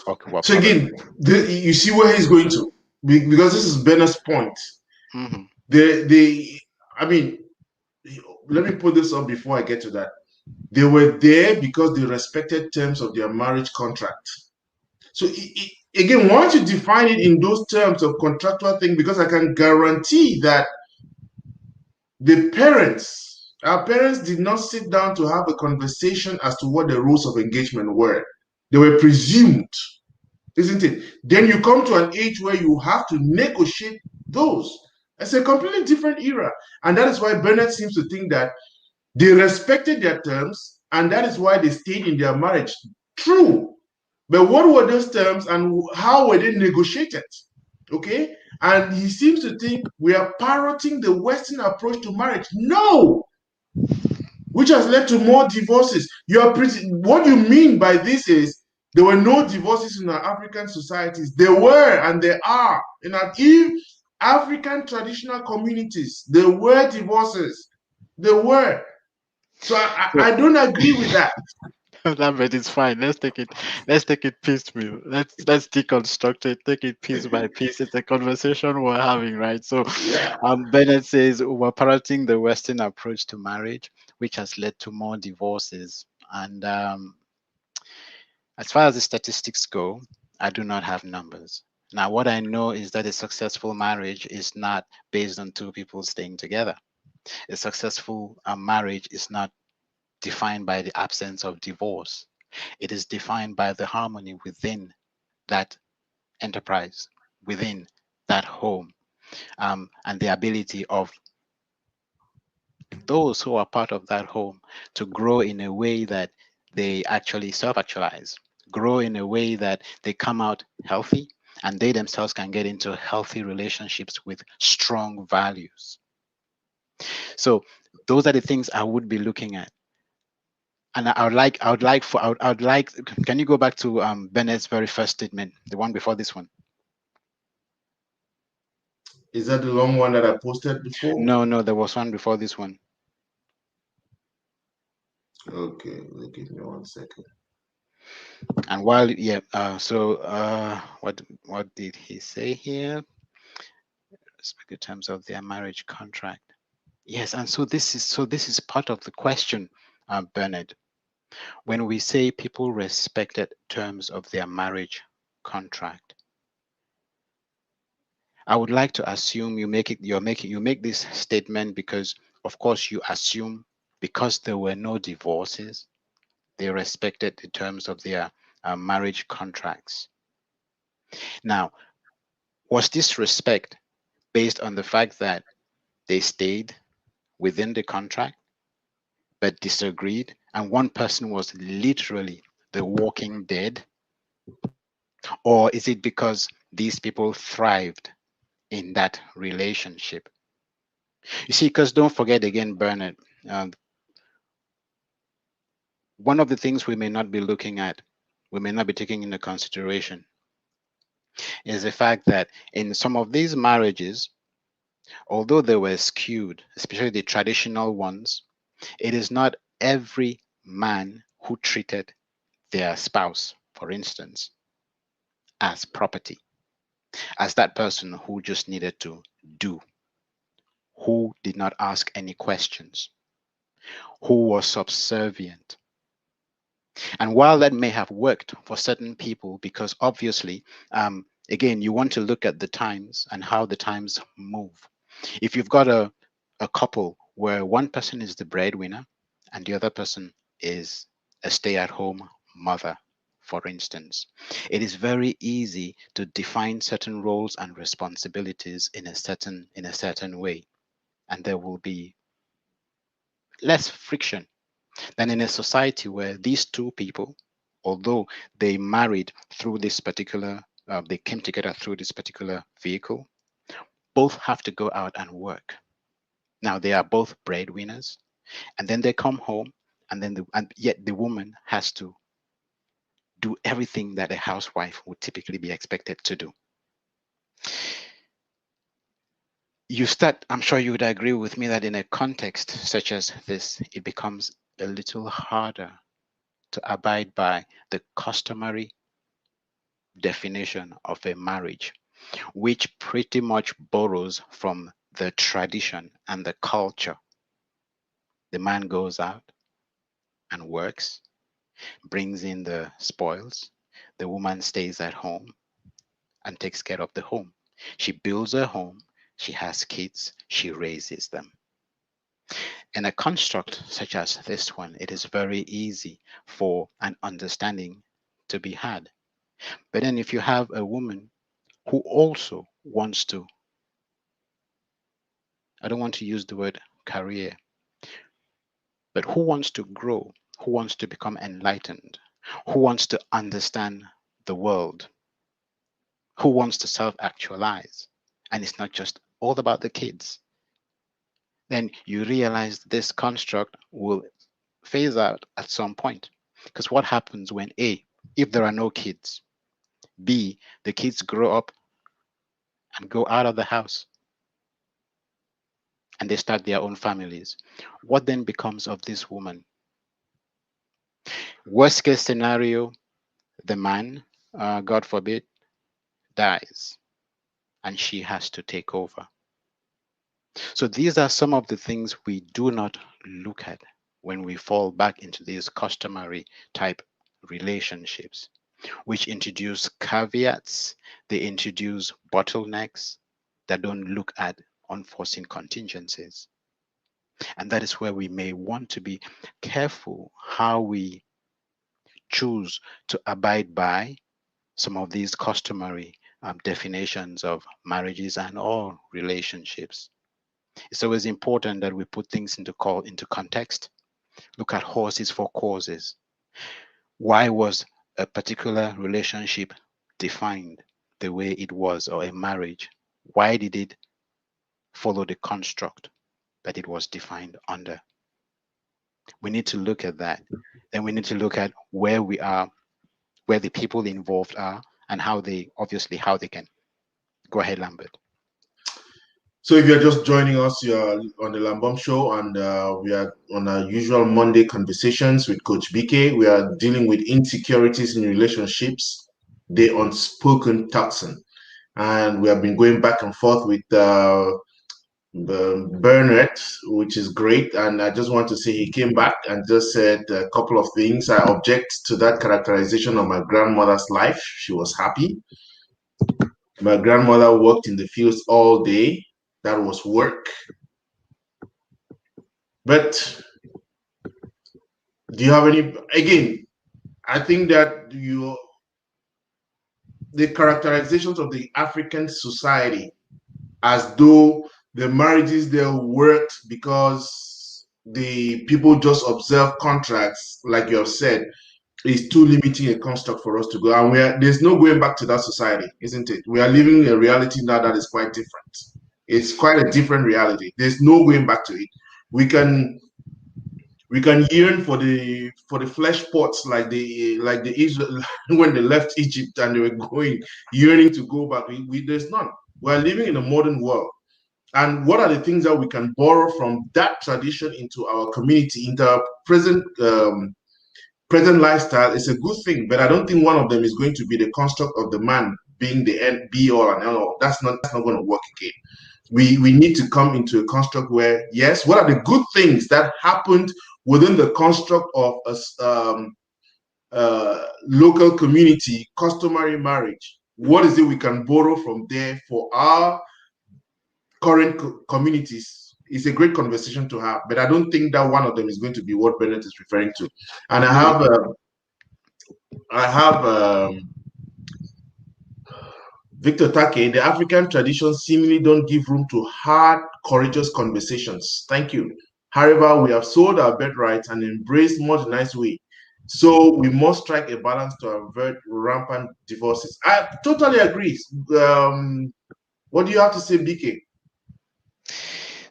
okay, what So part of again, you see where he's going to, because this is Benner's point. Mhm. They, I mean, let me put this up before I get to that. They were there because they respected terms of their marriage contract. So again, once you define it in those terms of contractual thing, because I can guarantee that our parents did not sit down to have a conversation as to what the rules of engagement were. They were presumed, isn't it? Then you come to an age where you have to negotiate those. It's a completely different era. And that is why Bernard seems to think that they respected their terms, and that is why they stayed in their marriage. True. But what were those terms and how were they negotiated? Okay? And he seems to think we are parroting the Western approach to marriage. No, which has led to more divorces. What you mean by this is there were no divorces in our African societies. There were and there are. In our African traditional communities, there were divorces. There were. So I don't agree with that. Lambert, it's fine. Let's take it piecemeal. Let's deconstruct it, take it piece by piece. It's a conversation we're having, right? So Yeah. Bennett says we're parroting the Western approach to marriage, which has led to more divorces. And as far as the statistics go, I do not have numbers. Now, what I know is that a successful marriage is not based on two people staying together. A successful marriage is not defined by the absence of divorce. It is defined by the harmony within that enterprise, within that home, and the ability of those who are part of that home to grow in a way that they actually self actualize, grow in a way that they come out healthy and they themselves can get into healthy relationships with strong values. So, those are the things I would be looking at. And I would like, can you go back to Bennett's very first statement, the one before this one? Is that the long one that I posted before? No, no, there was one before this one. Okay, give me 1 second. And while, yeah, what did he say here? Speak in terms of their marriage contract. Yes, and this is part of the question, Bernard. When we say people respected terms of their marriage contract, I would like to assume you make this statement because, of course, you assume because there were no divorces, they respected the terms of their marriage contracts. Now, was this respect based on the fact that they stayed within the contract but disagreed, and one person was literally the walking dead? Or is it because these people thrived in that relationship? You see, because don't forget again, Bernard, um, one of the things we may not be looking at, we may not be taking into consideration, is the fact that in some of these marriages, although they were skewed, especially the traditional ones, it is not every man who treated their spouse, for instance, as property, as that person who just needed to do, who did not ask any questions, who was subservient. And while that may have worked for certain people, because obviously, again, you want to look at the times and how the times move. If you've got a couple where one person is the breadwinner and the other person is a stay at home mother, for instance, it is very easy to define certain roles and responsibilities in a certain way, and there will be less friction than in a society where these two people, although they married through this particular, they came together through this particular vehicle, both have to go out and work. Now they are both breadwinners, and then they come home, and yet the woman has to do everything that a housewife would typically be expected to do. You start, I'm sure you would agree with me that in a context such as this, it becomes a little harder to abide by the customary definition of a marriage, which pretty much borrows from the tradition and the culture. The man goes out and works, brings in the spoils. The woman stays at home and takes care of the home. She builds a home, she has kids, she raises them. In a construct such as this one, it is very easy for an understanding to be had. But then, if you have a woman who also wants to, I don't want to use the word career, but who wants to grow, who wants to become enlightened, who wants to understand the world, who wants to self actualize, and it's not just all about the kids, then you realize this construct will phase out at some point. Because what happens when A, if there are no kids, B, the kids grow up and go out of the house and they start their own families? What then becomes of this woman? Worst case scenario, the man, God forbid, dies and she has to take over. So these are some of the things we do not look at when we fall back into these customary type relationships, which introduce caveats, they introduce bottlenecks that don't look at unforeseen contingencies. And that is where we may want to be careful how we choose to abide by some of these customary definitions of marriages and all relationships. It's always important that we put things into context. Look at horses for causes. Why was a particular relationship defined the way it was, or a marriage? Why did it follow the construct that it was defined under? We need to look at that. Then we need to look at where we are, where the people involved are, and how they can. Go ahead, Lambert. So if you're just joining us, you're on the Lambom Show, and we are on our usual Monday conversations with Coach BK. We are dealing with insecurities in relationships, the unspoken toxin. And we have been going back and forth with Bernard, which is great. And I just want to say he came back and just said a couple of things. I object to that characterization of my grandmother's life. She was happy. My grandmother worked in the fields all day. That was work. But do you have any, again, I think that the characterizations of the African society as though the marriages there worked because the people just observe contracts, like you have said. is too limiting a construct for us to go. And there's no going back to that society, isn't it? We are living a reality now that is quite different. It's quite a different reality. There's no going back to it. We can yearn for the flesh pots like the Israel when they left Egypt and they were going yearning to go back. There's none. We're living in a modern world. And what are the things that we can borrow from that tradition into our community, into our present lifestyle? Is a good thing, but I don't think one of them is going to be the construct of the man being the end be all and all. That's not going to work again. We need to come into a construct where, yes, what are the good things that happened within the construct of local community, customary marriage? What is it we can borrow from there for our current communities? It's a great conversation to have, but I don't think that one of them is going to be what Bennett is referring to. And I No, have Victor Take, the African traditions seemingly don't give room to hard, courageous conversations. Thank you. However, we have sold our birthrights and embraced modernized way. So we must strike a balance to avert rampant divorces. I totally agree. What do you have to say, BK?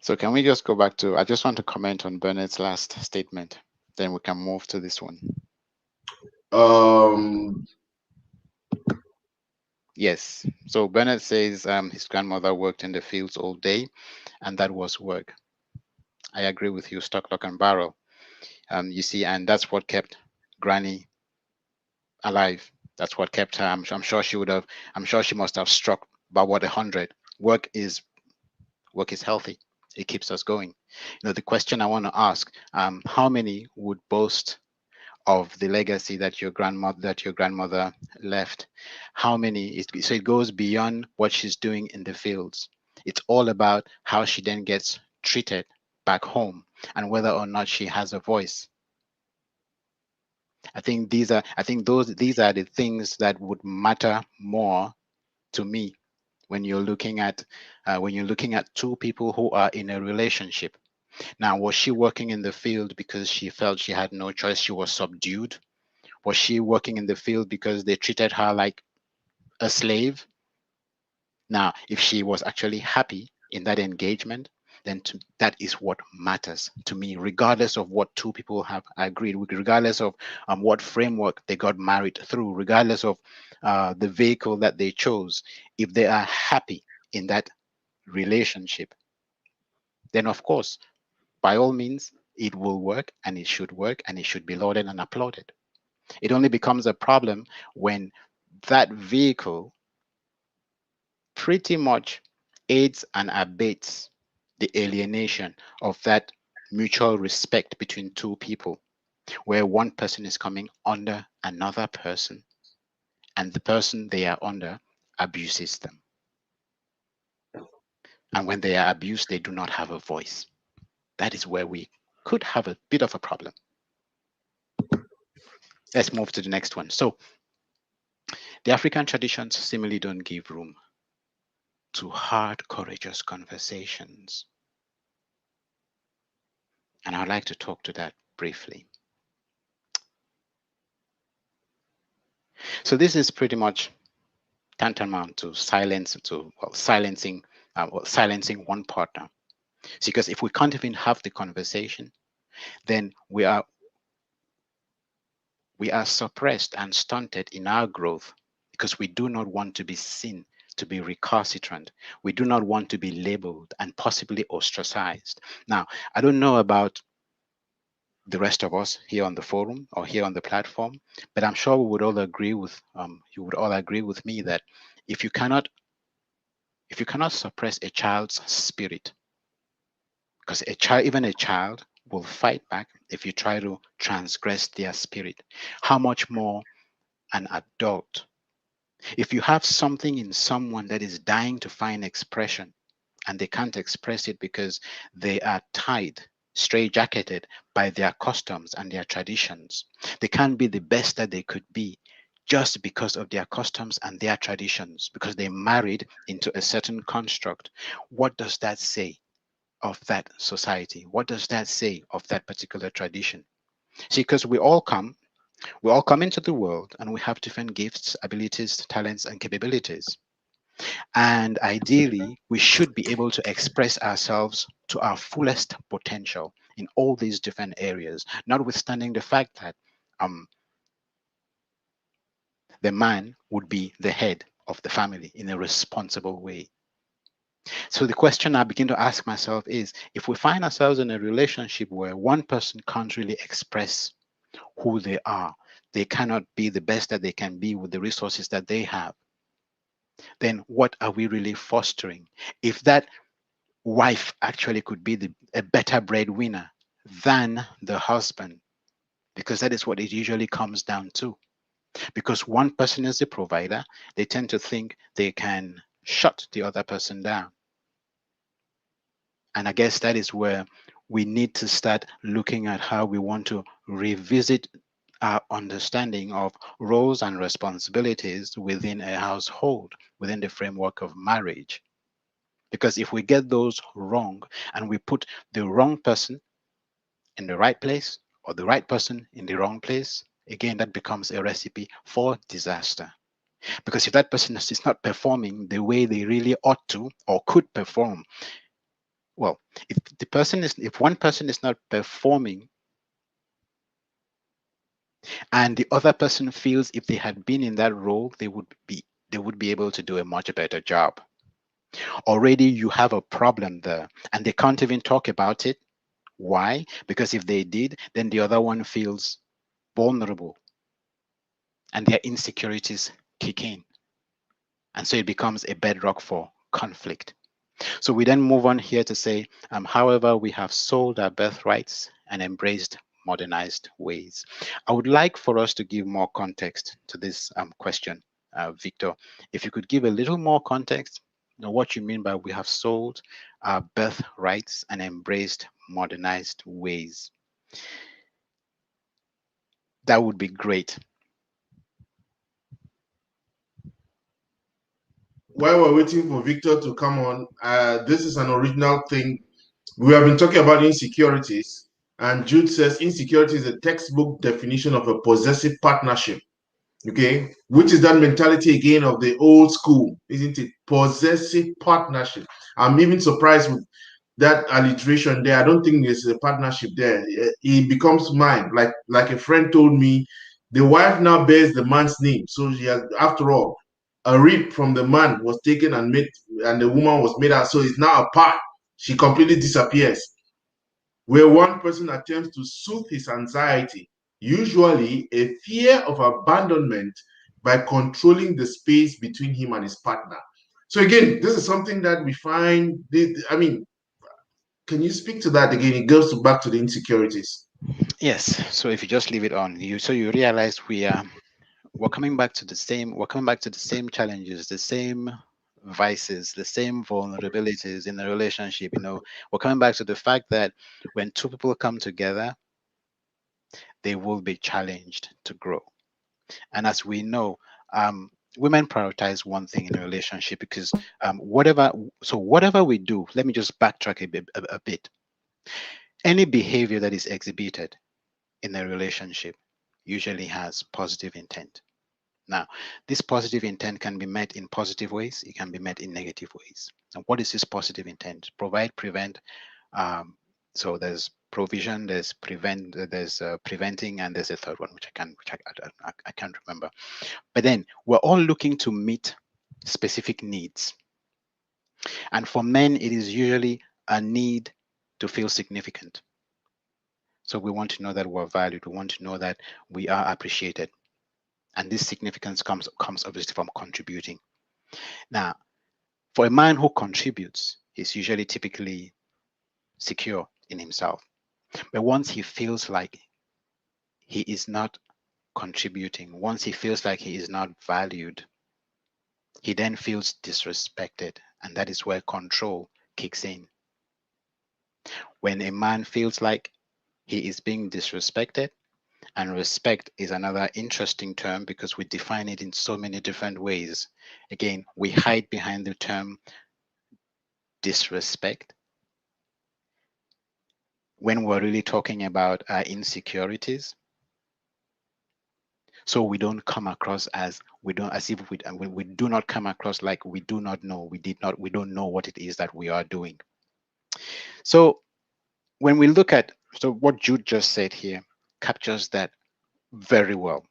so can we just go back to? I just want to comment on Bennett's last statement. Then we can move to this one. Um, Yes. So Bernard says his grandmother worked in the fields all day, and that was work. I agree with you, stock, lock, and barrel. You see, and that's what kept Granny alive. That's what kept her. I'm sure she would have. I'm sure she must have struck about what 100. Work is healthy. It keeps us going. The question I want to ask: how many would boast of the legacy that your grandmother left? How many? So it goes beyond what she's doing in the fields. It's all about how she then gets treated back home and whether or not she has a voice. I think these are the things that would matter more to me when you're looking at two people who are in a relationship. Now, was she working in the field because she felt she had no choice? She was subdued. Was she working in the field because they treated her like a slave? Now, if she was actually happy in that engagement, then that is what matters to me, regardless of what two people have agreed with, regardless of what framework they got married through, regardless of the vehicle that they chose. If they are happy in that relationship, then of course, by all means, it will work and it should be lauded and applauded. It only becomes a problem when that vehicle pretty much aids and abates the alienation of that mutual respect between two people, where one person is coming under another person and the person they are under abuses them. And when they are abused, they do not have a voice. That is where we could have a bit of a problem. Let's move to the next one. So, the African traditions similarly don't give room to hard, courageous conversations. And I'd like to talk to that briefly. So this is pretty much tantamount to silencing one partner. So because if we can't even have the conversation, then we are suppressed and stunted in our growth because we do not want to be seen to be recalcitrant. We do not want to be labeled and possibly ostracized. Now, I don't know about the rest of us here on the forum or here on the platform, but I'm sure we would all agree with you would all agree with me that if you cannot suppress a child's spirit, because even a child will fight back if you try to transgress their spirit, how much more an adult? If you have something in someone that is dying to find expression and they can't express it because they are tied, straitjacketed by their customs and their traditions, they can't be the best that they could be just because of their customs and their traditions, because they married into a certain construct. What does that say of that society? What does that say of that particular tradition? See, because we all come We all come into the world and we have different gifts, abilities, talents, and capabilities. And ideally, we should be able to express ourselves to our fullest potential in all these different areas, notwithstanding the fact that um, the man would be the head of the family in a responsible way. So the question I begin to ask myself is, if we find ourselves in a relationship where one person can't really express who they are, they cannot be the best that they can be with the resources that they have, then what are we really fostering? If that wife actually could be a better breadwinner than the husband, because that is what it usually comes down to. Because one person is the provider, they tend to think they can shut the other person down. And I guess that is where we need to start looking at how we want to revisit our understanding of roles and responsibilities within a household, within the framework of marriage. Because if we get those wrong and we put the wrong person in the right place or the right person in the wrong place, again, that becomes a recipe for disaster. Because if that person is not performing the way they really ought to or could perform, well, if one person is not performing and the other person feels if they had been in that role, they would be able to do a much better job. Already you have a problem there and they can't even talk about it. Why? Because if they did, then the other one feels vulnerable and their insecurities kick in. And so it becomes a bedrock for conflict. So we then move on here to say, however, we have sold our birthrights and embraced modernized ways. I would like for us to give more context to this question, Victor. If you could give a little more context, what you mean by we have sold our birthrights and embraced modernized ways, that would be great. While we're waiting for Victor to come on, this is an original thing. We have been talking about insecurities, and Jude says insecurity is a textbook definition of a possessive partnership. Okay, which is that mentality again of the old school, isn't it? Possessive partnership. I'm even surprised with that alliteration there. I don't think there's a partnership there. It becomes mine. Like a friend told me, the wife now bears the man's name. So she has, after all, a rib from the man was taken and made, and the woman was made out. So it's now a part. She completely disappears. Where one person attempts to soothe his anxiety, usually a fear of abandonment, by controlling the space between him and his partner. So again, this is something that we find. I mean, can you speak to that again? It goes back to the insecurities. Yes. So if you just leave it on, you realize we're coming back to the same challenges, the same vices, the same vulnerabilities in the relationship. We're coming back to the fact that when two people come together, they will be challenged to grow. And as we know, women prioritize one thing in a relationship because whatever we do, let me just backtrack a bit. Any behavior that is exhibited in a relationship usually has positive intent. Now, this positive intent can be met in positive ways, it can be met in negative ways. And what is this positive intent? Provide, prevent. Um, so there's provision, there's preventing, and there's a third one which I can't remember. But then we're all looking to meet specific needs, and for men, it is usually a need to feel significant. So we want to know that we're valued. We want to know that we are appreciated, and this significance comes obviously from contributing. Now, for a man who contributes, he's usually typically secure in himself. But once he feels like he is not contributing, once he feels like he is not valued, he then feels disrespected. And that is where control kicks in. When a man feels like he is being disrespected, and respect is another interesting term because we define it in so many different ways. Again, we hide behind the term disrespect when we're really talking about our insecurities. So we don't come across as we don't as if we do not come across like we do not know, we don't know what it is that we are doing. So when we look at, so what Jude just said here captures that very well,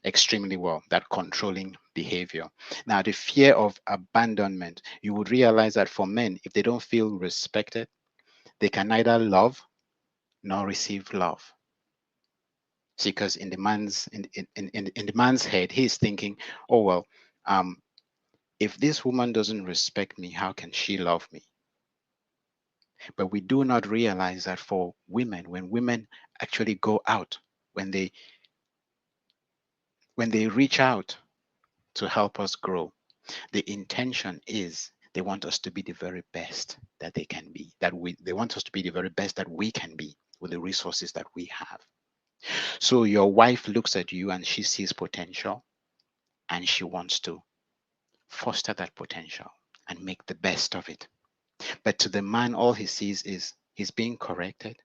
extremely well, that controlling behavior. Now, the fear of abandonment, you would realize that for men, if they don't feel respected, they can neither love nor receive love. See, because in the man's in the man's head, he's thinking, oh well, um, if this woman doesn't respect me, how can she love me? But we do not realize that for women, when women actually go out, when they reach out to help us grow, the intention is they want us to be the very best that they can be, they want us to be the very best that we can be with the resources that we have. So your wife looks at you and she sees potential and she wants to foster that potential and make the best of it. But to the man, all he sees is he's being corrected.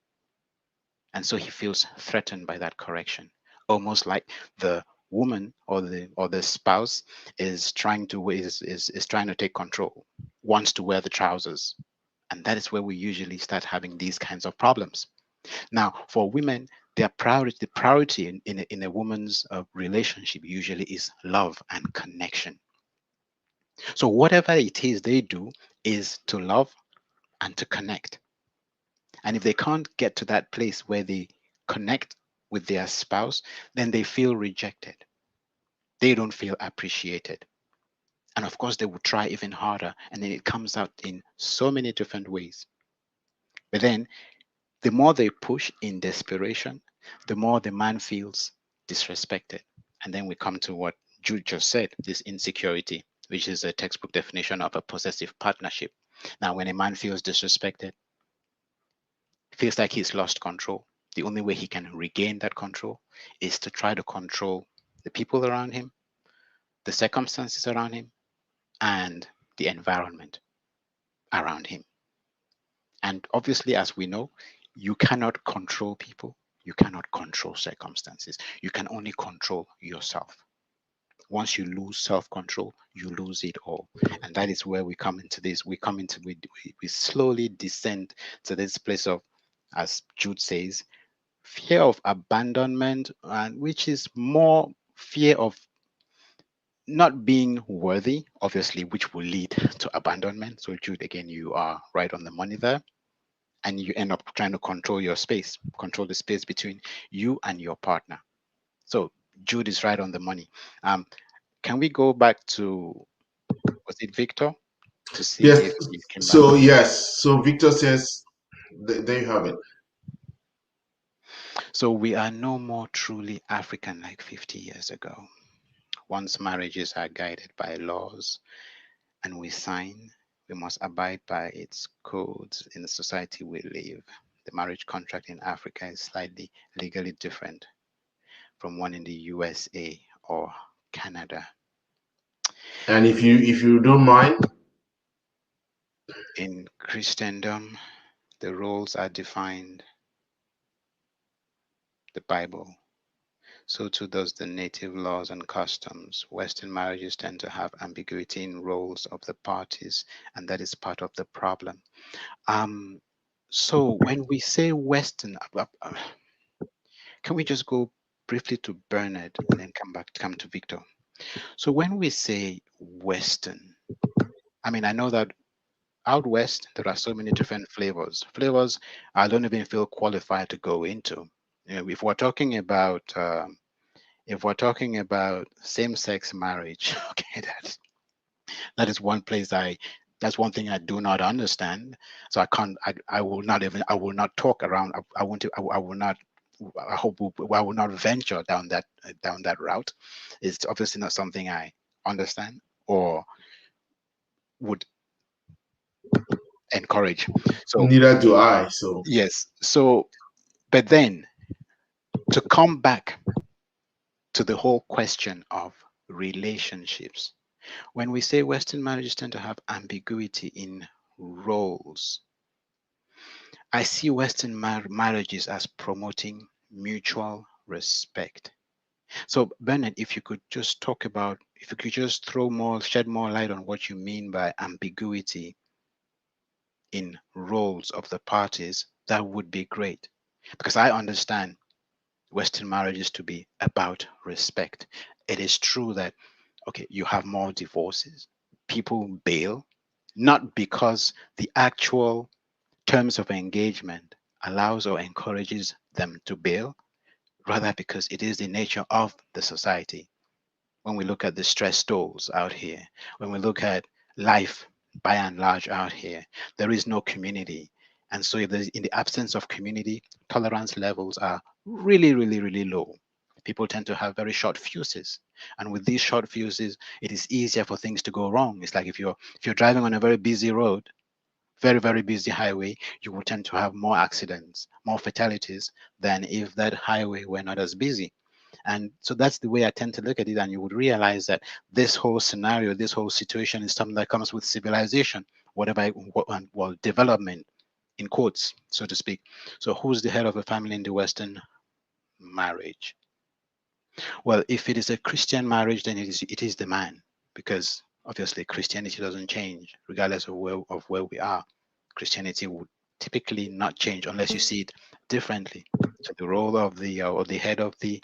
And so he feels threatened by that correction, almost like the woman or the spouse is trying to take control, wants to wear the trousers. And that is where we usually start having these kinds of problems. Now, for women, the priority in a woman's relationship usually is love and connection. So whatever it is they do is to love and to connect. And if they can't get to that place where they connect with their spouse, then they feel rejected. They don't feel appreciated. And of course, they will try even harder. And then it comes out in so many different ways. But then the more they push in desperation, the more the man feels disrespected. And then we come to what Jude just said, this insecurity, which is a textbook definition of a possessive partnership. Now, when a man feels disrespected, feels like he's lost control, the only way he can regain that control is to try to control the people around him, the circumstances around him, and the environment around him. And obviously, as we know, you cannot control people, you cannot control circumstances, you can only control yourself. Once you lose self-control, you lose it all. And that is where we come into this. We slowly descend to this place of, as Jude says, fear of abandonment, and which is more fear of not being worthy, obviously, which will lead to abandonment. So, Jude, again, you are right on the money there. And you end up trying to control your space, control the space between you and your partner. So, Jude is right on the money. Um, can we go back to, was it Victor, to see Yes. if he came back? So yes. So Victor says, there you have it. So, we are no more truly African like 50 years ago. Once marriages are guided by laws and we sign, we must abide by its codes in the society we live. The marriage contract in Africa is slightly legally different from one in the USA or Canada. And if you don't mind, In Christendom, the roles are defined the Bible. So too does the native laws and customs. Western marriages tend to have ambiguity in roles of the parties, and that is part of the problem. Um, so when we say Western, can we just go briefly to Bernard and then come to Victor? So when we say Western, I mean I know that out west there are so many different flavors I don't even feel qualified to go into. You know, if we're talking about same-sex marriage, okay, that is one place that's one thing I do not understand. So I can't I will not even I will not talk around. I want to I will not I hope I will not venture down that route. It's obviously not something I understand or would encourage. So neither do I. So yes. So but then to come back to the whole question of relationships, when we say Western marriages tend to have ambiguity in roles, I see Western marriages as promoting mutual respect. So, Bernard, if you could just talk about, if you could just shed more light on what you mean by ambiguity in roles of the parties, that would be great. Because I understand Western marriages to be about respect. It is true that, okay, you have more divorces. People bail, not because the actual terms of engagement allows or encourages them to bail, rather because it is the nature of the society. When we look at the stress tolls out here, when we look at life by and large out here, there is no community. And so, if there's in the absence of community, tolerance levels are really, really, really low. People tend to have very short fuses. And with these short fuses, it is easier for things to go wrong. It's like if you're driving on a very busy road, very, very busy highway, you will tend to have more accidents, more fatalities than if that highway were not as busy. And so that's the way I tend to look at it. And you would realize that this whole scenario, this whole situation is something that comes with civilization, well, development, in quotes, so to speak. So who's the head of the family in the Western marriage? Well, if it is a Christian marriage, then it is the man, because obviously Christianity doesn't change regardless of where we are. Christianity would typically not change unless you see it differently. So the role of the or the head of the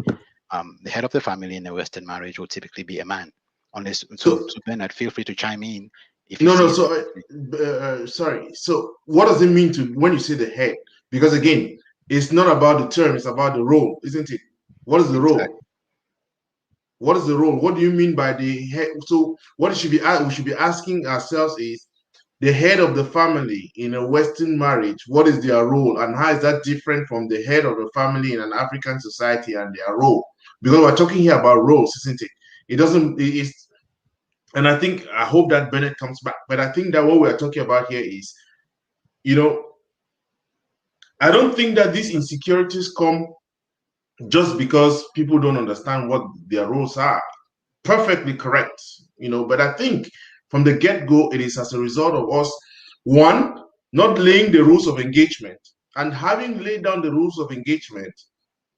family in a Western marriage will typically be a man. Unless So so Bernard, feel free to chime in if you no, no. see it So differently. sorry. So what does it mean to when you say the head? Because again, it's not about the term; it's about the role, isn't it? What is the role? Exactly. What is the role? What do you mean by the head? So what we should be asking ourselves is the head of the family in a Western marriage. What is their role, and how is that different from the head of the family in an African society and their role? Because we're talking here about roles, isn't it? It doesn't. It's and I hope that Bennett comes back. But I think that what we're talking about here is, you know, I don't think that these insecurities come just because people don't understand what their roles are. Perfectly correct, but I think from the get-go, it is as a result of us, one, not laying the rules of engagement. And having laid down the rules of engagement,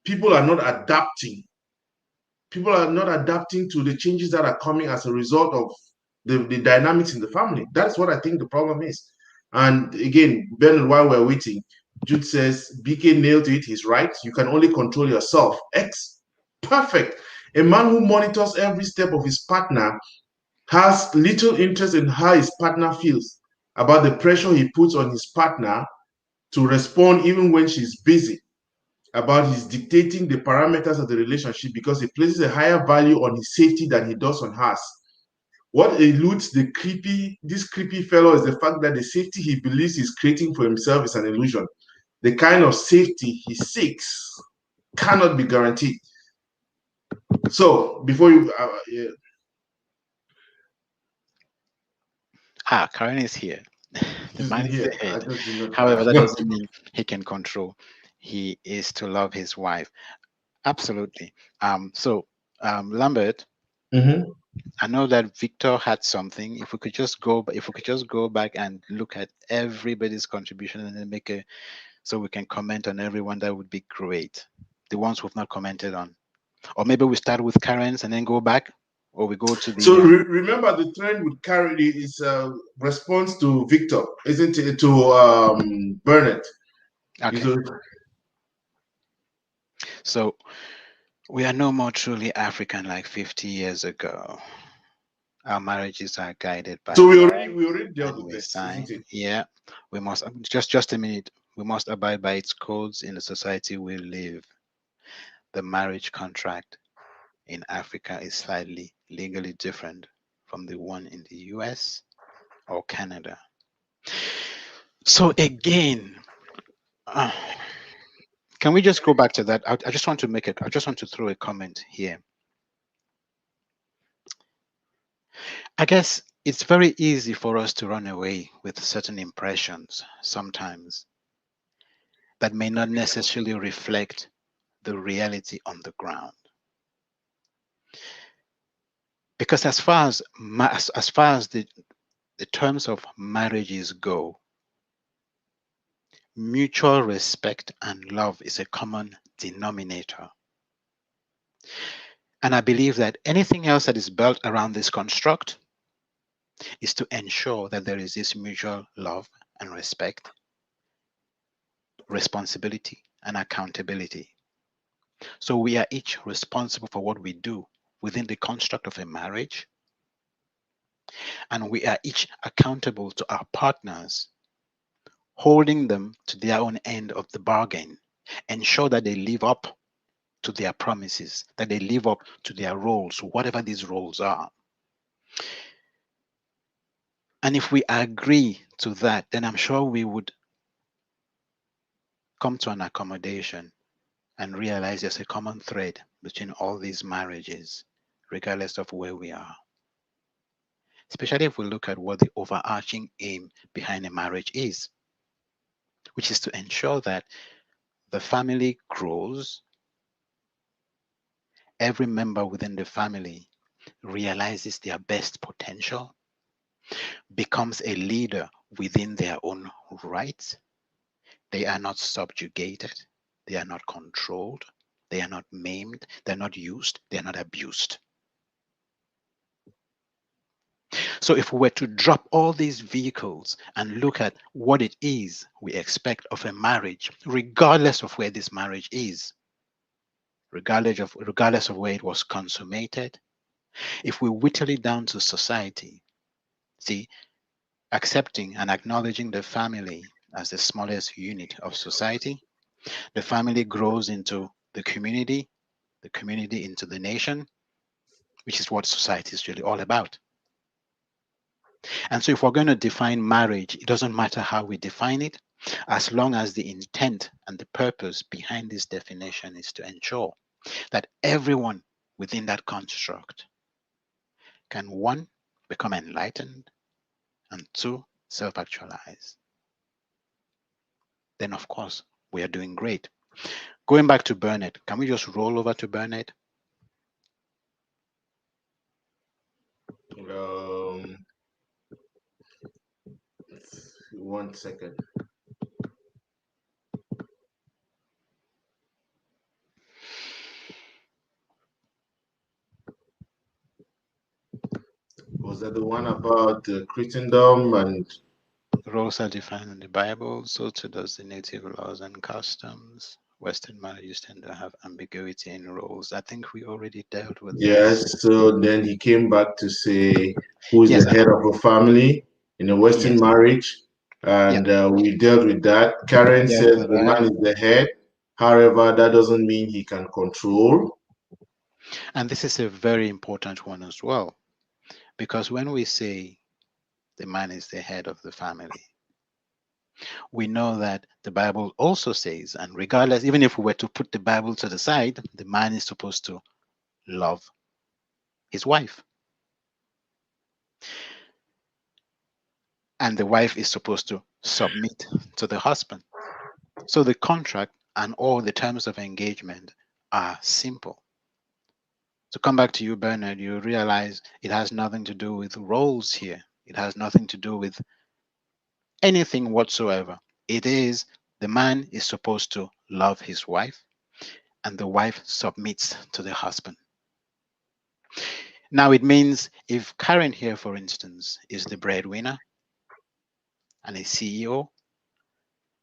people are not adapting people are not adapting to the changes that are coming as a result of the dynamics in the family. That's what I think the problem is. And again, Ben, while we're waiting, Jude says BK nailed it. He's right. You can only control yourself. X, perfect. A man who monitors every step of his partner has little interest in how his partner feels about the pressure he puts on his partner to respond even when she's busy, about his dictating the parameters of the relationship because he places a higher value on his safety than he does on hers. What eludes this creepy fellow is the fact that the safety he believes he's creating for himself is an illusion. The kind of safety he seeks cannot be guaranteed. So before you, yeah, Karen is here. The she's man been is the here. I head. just did not. However, that doesn't mean he can control. He is to love his wife. Absolutely. Lambert, Mhm. I know that Victor had something. If we could just go back and look at everybody's contribution and then so we can comment on everyone, that would be great. The ones who've not commented on, or maybe we start with Karen's and then go back, or we go to So the. remember, the trend would carry is response to Victor, isn't it? To Burnett. Okay, so we are no more truly African like 50 years ago. Our marriages are guided by So law we already dealt and with we this, isn't sign. it? Yeah, we must just a minute. We must abide by its codes in the society we live. The marriage contract in Africa is slightly legally different from the one in the US or Canada. So again, uh, can we just go back to that? I just want to make it. I just want to throw a comment here. I guess it's very easy for us to run away with certain impressions sometimes that may not necessarily reflect the reality on the ground. Because as far as the terms of marriages go, mutual respect and love is a common denominator. And I believe that anything else that is built around this construct is to ensure that there is this mutual love and respect, responsibility and accountability. So we are each responsible for what we do within the construct of a marriage, and we are each accountable to our partners, holding them to their own end of the bargain, ensure that they live up to their promises, that they live up to their roles, whatever these roles are. And if we agree to that, then I'm sure we would come to an accommodation and realize there's a common thread between all these marriages, regardless of where we are. Especially if we look at what the overarching aim behind a marriage is, which is to ensure that the family grows, every member within the family realizes their best potential, becomes a leader within their own rights. They are not subjugated, they are not controlled, they are not maimed, they're not used, they're not abused. So if we were to drop all these vehicles and look at what it is we expect of a marriage, regardless of where this marriage is, regardless of where it was consummated, if we whittle it down to society, see, accepting and acknowledging the family as the smallest unit of society, the family grows into the community into the nation, which is what society is really all about. And so, if we're going to define marriage, it doesn't matter how we define it, as long as the intent and the purpose behind this definition is to ensure that everyone within that construct can, one, become enlightened, and two, self actualize. Then, of course, we are doing great. Going back to Bernard, can we just roll over to Bernard? Um, 1 second. Was that the one about Christendom and Roles are defined in the Bible, so too does the native laws and customs. Western marriages tend to have ambiguity in roles. I think we already dealt with this. yes? So then he came back to say who is the Yes, head of a family in a Western yes, marriage, yeah, and we dealt with that. we Karen dealt says with the that. man is the head. However, that doesn't mean he can control. And this is a very important one as well, because when we say the man is the head of the family, we know that the Bible also says, and regardless, even if we were to put the Bible to the side, the man is supposed to love his wife, and the wife is supposed to submit to the husband. So the contract and all the terms of engagement are simple. To come back to you, Bernard, you realize it has nothing to do with roles here. It has nothing to do with anything whatsoever. It is the man is supposed to love his wife, and the wife submits to the husband. Now, it means if Karen here, for instance, is the breadwinner and a CEO,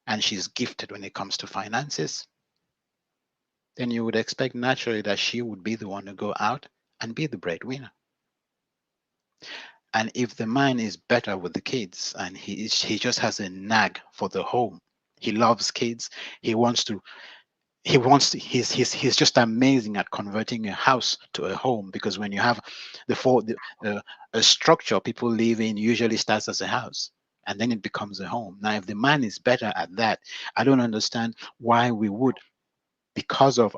and she's gifted when it comes to finances, then you would expect naturally that she would be the one to go out and be the breadwinner. And if the man is better with the kids and he just has a nag for the home, he loves kids, he wants to he's just amazing at converting a house to a home, because when you have a structure people live in usually starts as a house and then it becomes a home. Now if the man is better at that, I don't understand why we would, because of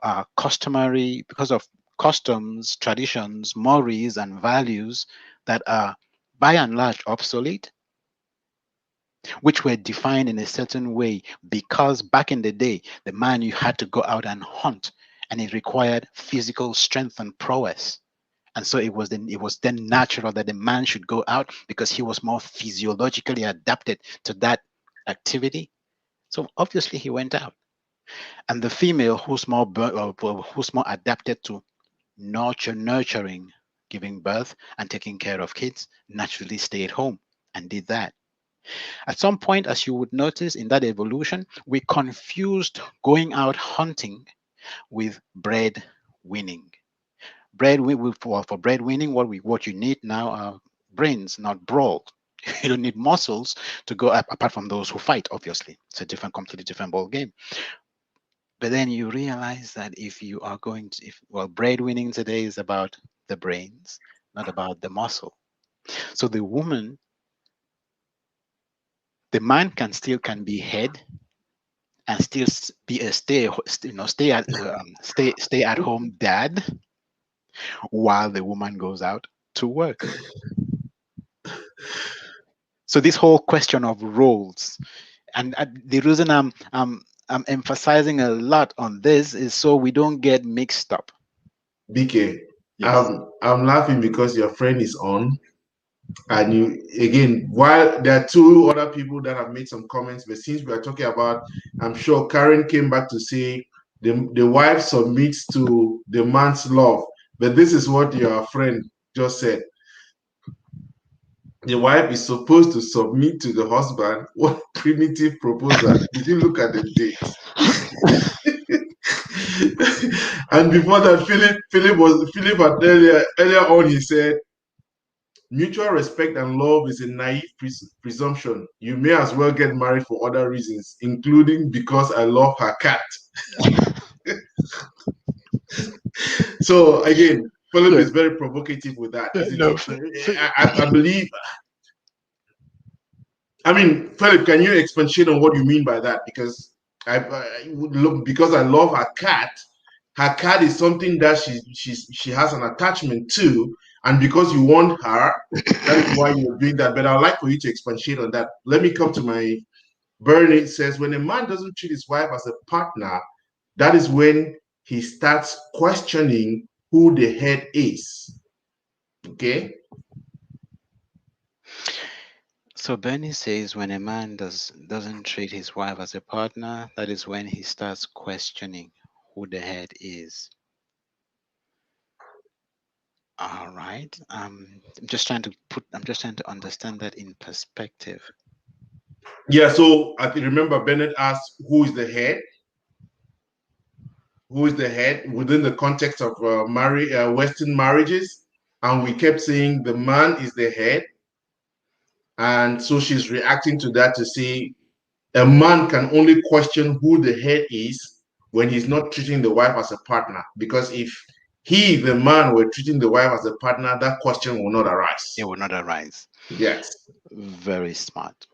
customs, traditions, mores, and values that are by and large obsolete, which were defined in a certain way because back in the day, the man you had to go out and hunt, and it required physical strength and prowess. And so it was then natural that the man should go out because he was more physiologically adapted to that activity. So obviously he went out. And the female who's more adapted to nurturing, giving birth and taking care of kids, naturally stay at home and did that. At some point, as you would notice in that evolution, we confused going out hunting with bread winning. For bread winning, what you need now are brains, not brawl. You don't need muscles to go up, apart from those who fight. Obviously, it's a completely different ball game. But then you realize that if you are going to, if well, bread winning today is about the brains, not about the muscle. So the man can be head and still be a stay at home dad while the woman goes out to work. So this whole question of roles, and the reason I'm emphasizing a lot on this is so we don't get mixed up. BK, Yes. I'm laughing because your friend is on. And you again, while there are two other people that have made some comments, but since we are talking about, I'm sure Karen came back to say the wife submits to the man's love. But this is what your friend just said. The wife is supposed to submit to the husband. What primitive proposal. Did you look at the date? And before that, Philip had earlier on he said mutual respect and love is a naive presumption. You may as well get married for other reasons, including because I love her cat. So again, Philip Look, is very provocative with that, isn't no, it? I believe. I mean, Philip, can you expatiate on what you mean by that? Because I would look because I love her cat. Her cat is something that she has an attachment to, and because you want her, that is why you're doing that. But I'd like for you to expatiate on that. Let me come to my Bernie says when a man doesn't treat his wife as a partner, that is when he starts questioning who the head is. Okay. So Bernie says when a man doesn't treat his wife as a partner, that is when he starts questioning who the head is. All right. I'm just trying to understand that in perspective. Yeah. So I remember Bennett asked who is the head, who is the head within the context of Western marriages, and we kept saying the man is the head, and so she's reacting to that to say a man can only question who the head is when he's not treating the wife as a partner. Because if he, the man, were treating the wife as a partner, that question will not It arise. will not arise. Yes. Very smart.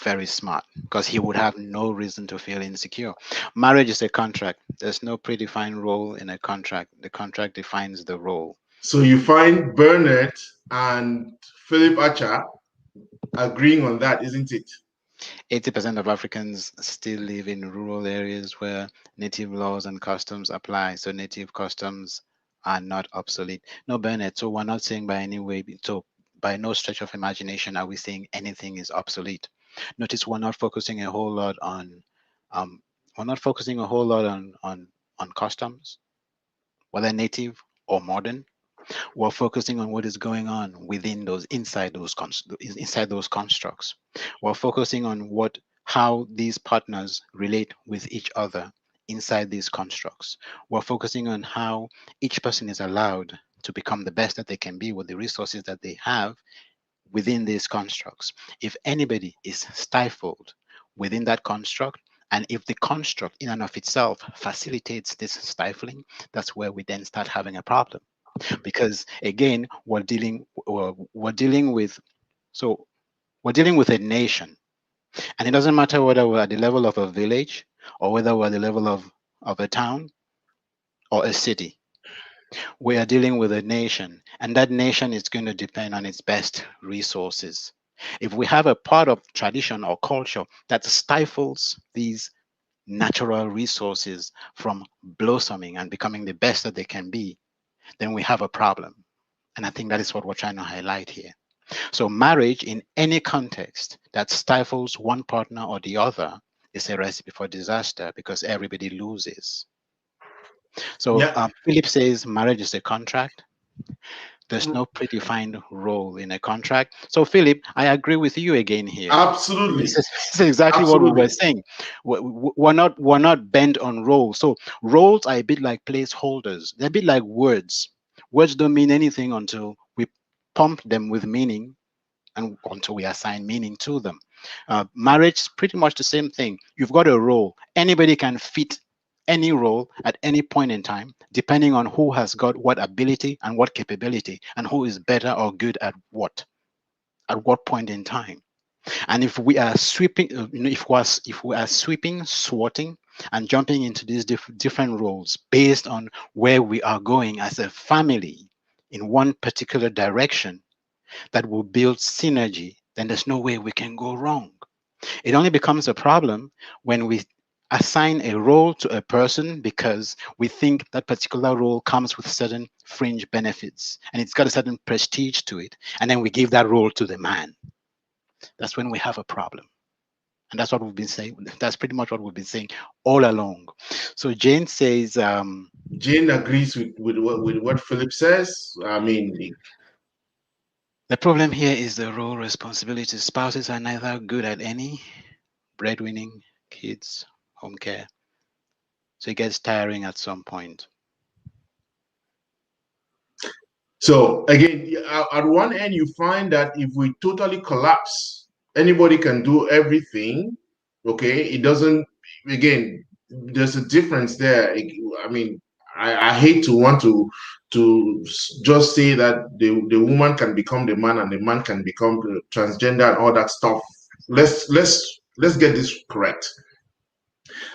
Very smart. Because he would have no reason to feel insecure. Marriage is a contract. There's no predefined role in a contract. The contract defines the role. So you find Burnett and Philip Archer agreeing on that, isn't it? 80% of Africans still live in rural areas where native laws and customs apply. So native customs are not obsolete. No, Bernard. So we're not saying by any way, so by no stretch of imagination are we saying anything is obsolete. Notice we're not focusing a whole lot um, we're not focusing a whole lot on customs, whether native or modern. We're focusing on what is going on within those inside those constructs. We're focusing on what how these partners relate with each other inside these constructs. We're focusing on how each person is allowed to become the best that they can be with the resources that they have within these constructs. If anybody is stifled within that construct, and if the construct in and of itself facilitates this stifling, that's where we then start having a problem, because again we're dealing with so we're dealing with a nation, and it doesn't matter whether we're at the level of a village or whether we're at the level of a town or a city. We are dealing with a nation, and that nation is going to depend on its best resources. If we have a part of tradition or culture that stifles these natural resources from blossoming and becoming the best that they can be, then we have a problem. And I think that is what we're trying to highlight here. So, marriage in any context that stifles one partner or the other is a recipe for disaster because everybody loses. So Yeah, Philip says marriage is a contract. There's no predefined role in a contract. So, Philip, I agree with you again here. This absolutely, is, this is exactly what we were absolutely. saying. We're not bent on roles. So roles are a bit like placeholders. They're a bit like words. Words don't mean anything until we pump them with meaning and until we assign meaning to them. Marriage is pretty much the same thing. You've got a role. Anybody can fit any role at any point in time, depending on who has got what ability and what capability, and who is better or good at what point in time. And if we are sweeping, if we are sweeping, swatting, and jumping into these different roles based on where we are going as a family in one particular direction, that will build synergy, then there's no way we can go wrong. It only becomes a problem when we assign a role to a person because we think that particular role comes with certain fringe benefits and it's got a certain prestige to it. And then we give that role to the man. That's when we have a problem. And that's what we've been saying. That's pretty much what we've been saying all along. So Jane says, Jane agrees with what Philip says. I mean, the problem here is the role responsibility. Spouses are neither good at any breadwinning, kids, home care. So it gets tiring at some point. so again, at one end, you find that if we totally collapse, anybody can do everything. Okay, it doesn't. Again, there's a difference there. I mean, I hate to want to just say that the woman can become the man and the man can become the transgender and all that stuff. Let's get this correct.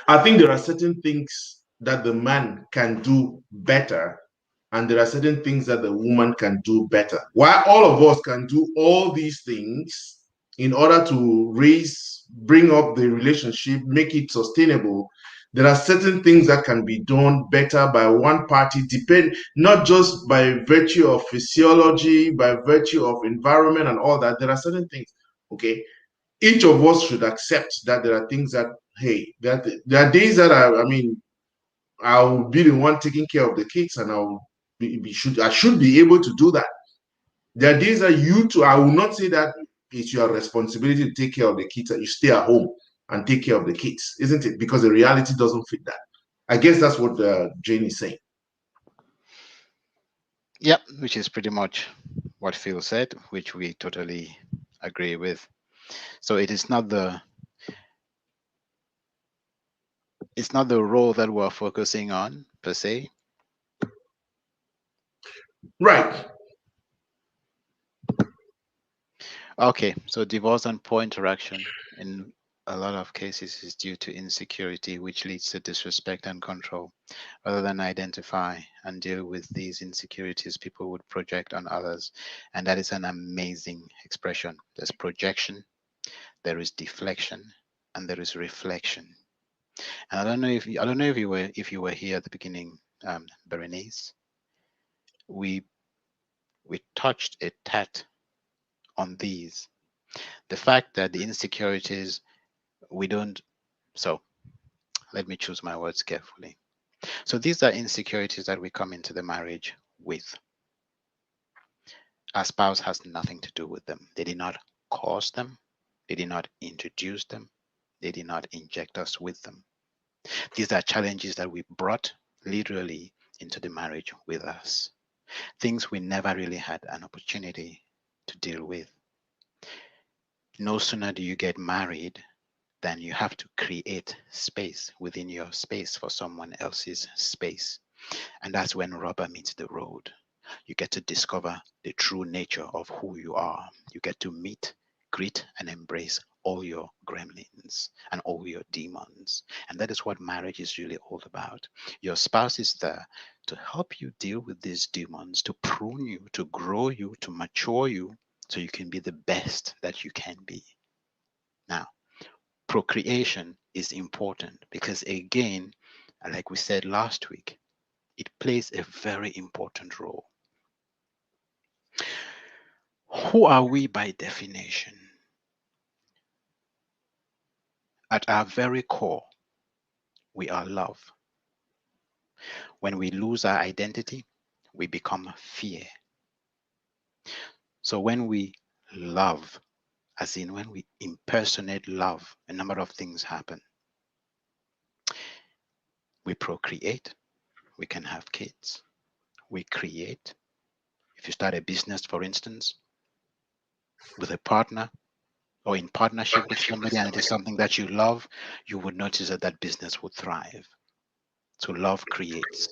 I think there are certain things that the man can do better, and there are certain things that the woman can do better. While all of us can do all these things in order to bring up the relationship, make it sustainable, there are certain things that can be done better by one party, depend not just by virtue of physiology, by virtue of environment and all that. There are certain things, okay, each of us should accept that there are things that, hey, that there are days that I mean, I'll be the one taking care of the kids, and I should be able to do that. There are days that you too. I will not say that it's your responsibility to take care of the kids, that you stay at home and take care of the kids, isn't it? Because the reality doesn't fit that. I guess that's what Jane is saying. Yep, which is pretty much what Phil said, which we totally agree with. So it's not the role that we're focusing on per se. Right. Okay, so divorce and poor interaction in a lot of cases is due to insecurity, which leads to disrespect and control. Rather than identify and deal with these insecurities, people would project on others. And that is an amazing expression. There's projection, there is deflection, and there is reflection. And I don't know if you were here at the beginning, Berenice. We we touched a tad on these. The fact that the insecurities we don't so let me choose my words carefully. So these are insecurities that we come into the marriage with. Our spouse has nothing to do with them. They did not cause them, they did not introduce them, they did not inject us with them. These are challenges that we brought literally into the marriage with us. Things we never really had an opportunity to deal with. No sooner do you get married than you have to create space within your space for someone else's space. And that's when rubber meets the road. You get to discover the true nature of who you are. You get to meet, greet, and embrace all your gremlins and all your demons. And that is what marriage is really all about. Your spouse is there to help you deal with these demons, to prune you, to grow you, to mature you, so you can be the best that you can be. Now, procreation is important because, again, like we said last week, it plays a very important role. Who are we by definition? At our very core, we are love. When we lose our identity, we become fear. So when we love, as in when we impersonate love, a number of things happen. We procreate, we can have kids, we create. If you start a business, for instance, with a partner or in partnership with somebody, and it is something that you love, you would notice that that business would thrive. So love creates,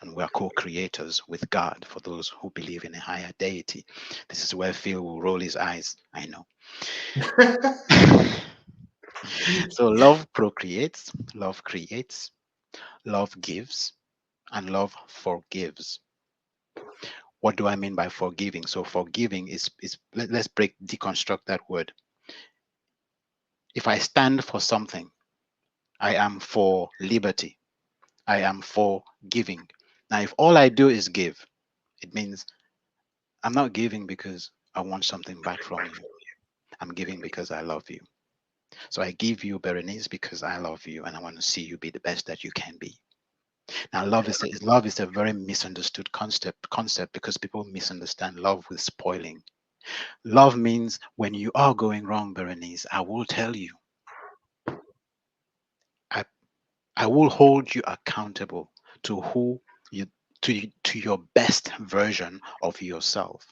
and we are co-creators with God for those who believe in a higher deity. This is where Phil will roll his eyes. I know. So love procreates, love creates, love gives, and love forgives. What do I mean by forgiving? So forgiving is let's deconstruct that word. If I stand for something, I am for liberty. I am for giving. Now, if all I do is give, it means I'm not giving because I want something back from you. I'm giving because I love you. So I give you Berenice because I love you and I want to see you be the best that you can be. Now, love is a very misunderstood concept because people misunderstand love with spoiling. Love means when you are going wrong, Berenice, I will tell you. I I will hold you accountable to who you to your best version of yourself.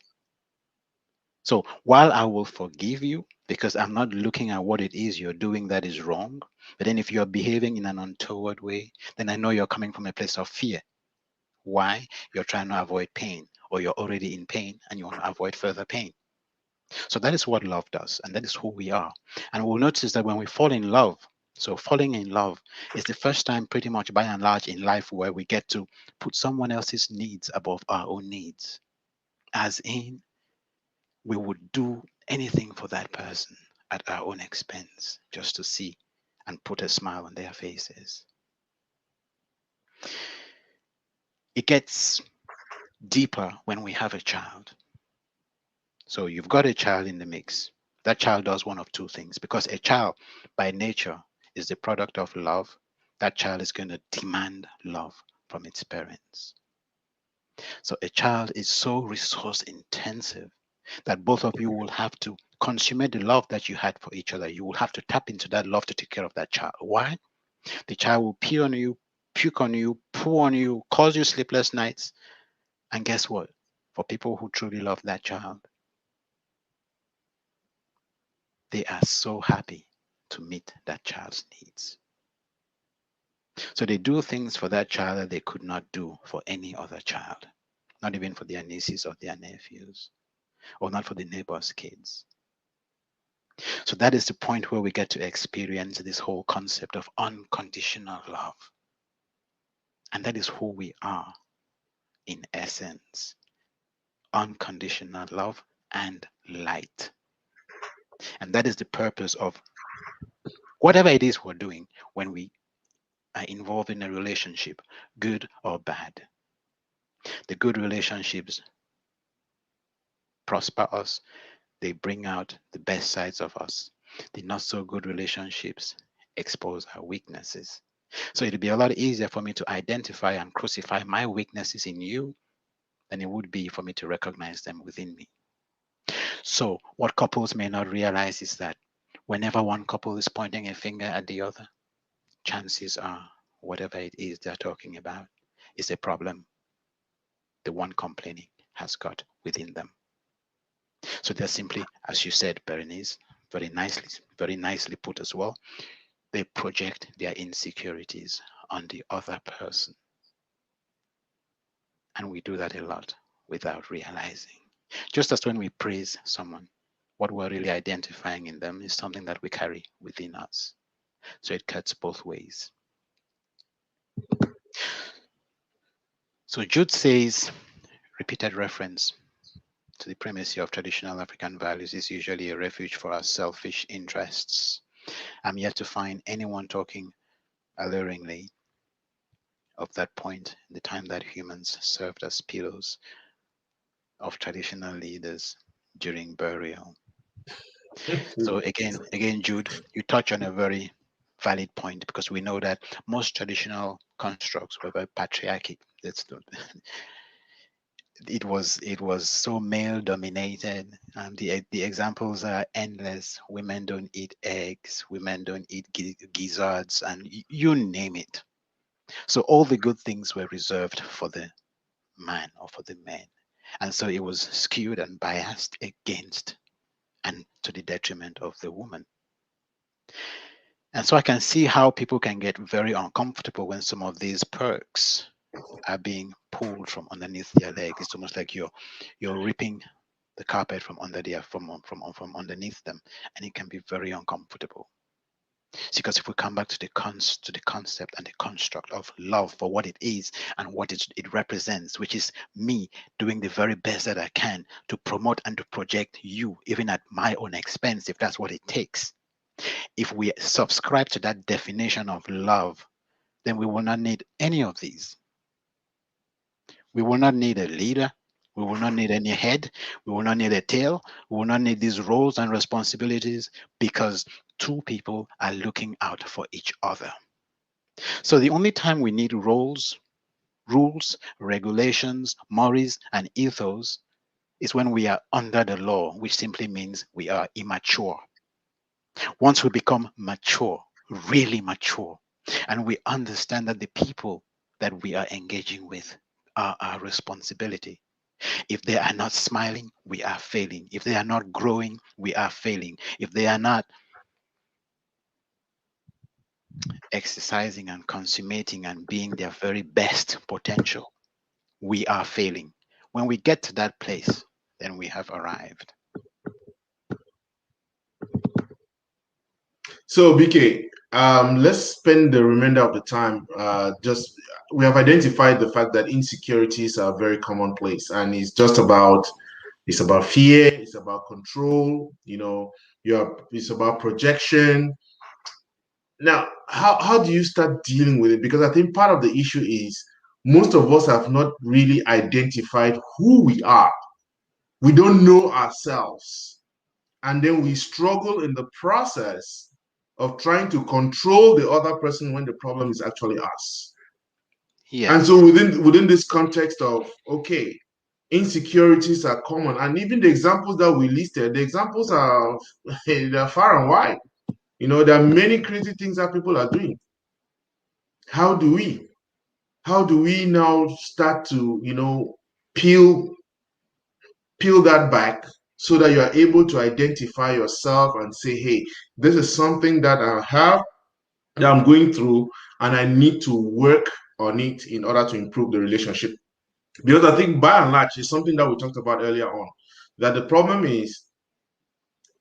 So while I will forgive you because I'm not looking at what it is you're doing that is wrong, but then if you're behaving in an untoward way, then I know you're coming from a place of fear. Why? You're trying to avoid pain, or you're already in pain and you want to avoid further pain. So that is what love does, and that is who we are. And we'll notice that when we fall in love, so falling in love is the first time, pretty much by and large, in life where we get to put someone else's needs above our own needs. As in, we would do anything for that person at our own expense just to see and put a smile on their faces. It gets deeper when we have a child. So you've got a child in the mix. That child does one of two things because a child, by nature, is the product of love. That child is going to demand love from its parents. So a child is so resource intensive that both of you will have to consummate the love that you had for each other. You will have to tap into that love to take care of that child. Why? The child will pee on you, puke on you, poo on you, cause you sleepless nights. And guess what? For people who truly love that child, they are so happy to meet that child's needs. So they do things for that child that they could not do for any other child, not even for their nieces or their nephews, or not for the neighbor's kids. So that is the point where we get to experience this whole concept of unconditional love. And that is who we are in essence, unconditional love and light. And that is the purpose of whatever it is we're doing when we are involved in a relationship, good or bad. The good relationships prosper us, they bring out the best sides of us. The not so good relationships expose our weaknesses. So it'd be a lot easier for me to identify and crucify my weaknesses in you than it would be for me to recognize them within me. So, what couples may not realize is that whenever one couple is pointing a finger at the other, chances are whatever it is they're talking about is a problem the one complaining has got within them. So they're simply, as you said, Berenice, very nicely put as well, they project their insecurities on the other person. And we do that a lot without realizing. Just as when we praise someone, what we're really identifying in them is something that we carry within us. So it cuts both ways. So Jude says repeated reference to the primacy of traditional African values is usually a refuge for our selfish interests. I'm yet to find anyone talking alluringly of that point in the time that humans served as pillows of traditional leaders during burial. So again, Jude, you touch on a very valid point, because we know that most traditional constructs were very patriarchic. That's the, it was so male dominated. The examples are endless. Women don't eat eggs. Women don't eat gizzards, and you name it. So all the good things were reserved for the man or for the men, and so it was skewed and biased against and to the detriment of the woman. And so I can see how people can get very uncomfortable when some of these perks are being pulled from underneath their legs. It's almost like you're ripping the carpet from under their from underneath them, and it can be very uncomfortable. It's because if we come back to the concept and the construct of love for what it is and what it represents, which is me doing the very best that I can to promote and to project you, even at my own expense, if that's what it takes. If we subscribe to that definition of love, then we will not need any of these. We will not need a leader. We will not need any head. We will not need a tail. We will not need these roles and responsibilities, because two people are looking out for each other. So the only time we need roles, rules, regulations, mores, and ethos is when we are under the law, which simply means we are immature. Once we become mature, really mature, and we understand that the people that we are engaging with are our responsibility. If they are not smiling, we are failing. If they are not growing, we are failing. If they are not exercising and consummating and being their very best potential, we are failing. When we get to that place, then we have arrived. So, BK, let's spend the remainder of the time just we have identified the fact that insecurities are very commonplace, and it's about fear, it's about control, it's about projection. Now, how do you start dealing with it? Because I think part of the issue is most of us have not really identified who we are. We don't know ourselves. And then we struggle in the process of trying to control the other person when the problem is actually us. And so Yes, within this context of, okay, insecurities are common, and even the examples that we listed, the examples are they're far and wide. There are many crazy things that people are doing. How do we how do we now start to peel peel that back so that you are able to identify yourself and say, hey, this is something that I have, that I'm going through, and I need to work on it in order to improve the relationship. Because I think by and large, it's something that we talked about earlier on, that the problem is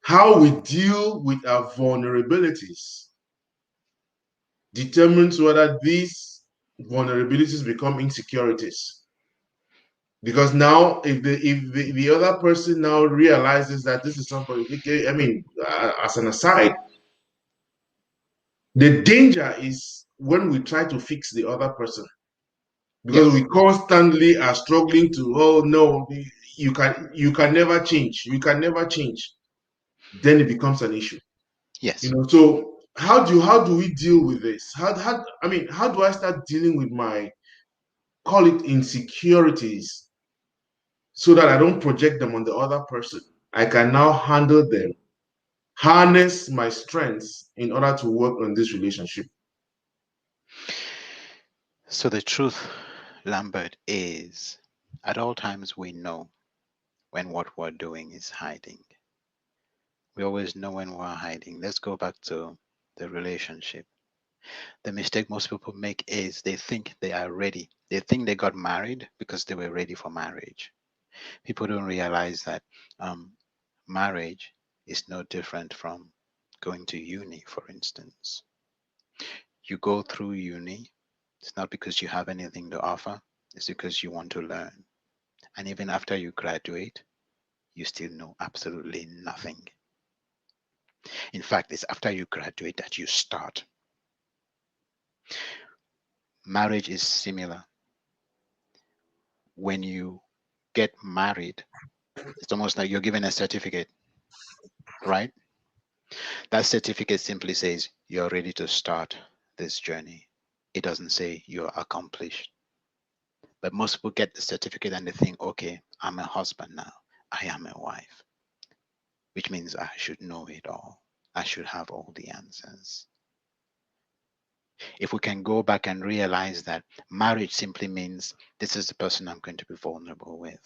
how we deal with our vulnerabilities determines whether these vulnerabilities become insecurities. Because now, if the other person now realizes that this is somebody, I mean, as an aside, the danger is when we try to fix the other person, because yes, we constantly are struggling to, oh no, you can never change, you can never change. Then it becomes an issue. yes. So how do we deal with this? How do I start dealing with my, call it, insecurities, so that I don't project them on the other person? I can now handle them, harness my strengths in order to work on this relationship. So the truth, Lambert, is at all times we know when what we're doing is hiding. We always know when we're hiding. Let's go back to the relationship. The mistake most people make is they think they are ready. They think they got married because they were ready for marriage. People don't realize that um, marriage is no different from going to uni, for instance. You go through uni, it's not because you have anything to offer, it's because you want to learn. And even after you graduate, you still know absolutely nothing. In fact, it's after you graduate that you start. Marriage is similar. When you get married, it's almost like you're given a certificate, right? That certificate simply says you're ready to start this journey. It doesn't say you're accomplished. But most people get the certificate and they think, okay, I'm a husband now. I am a wife, which means I should know it all. I should have all the answers. If we can go back and realize that marriage simply means this is the person I'm going to be vulnerable with.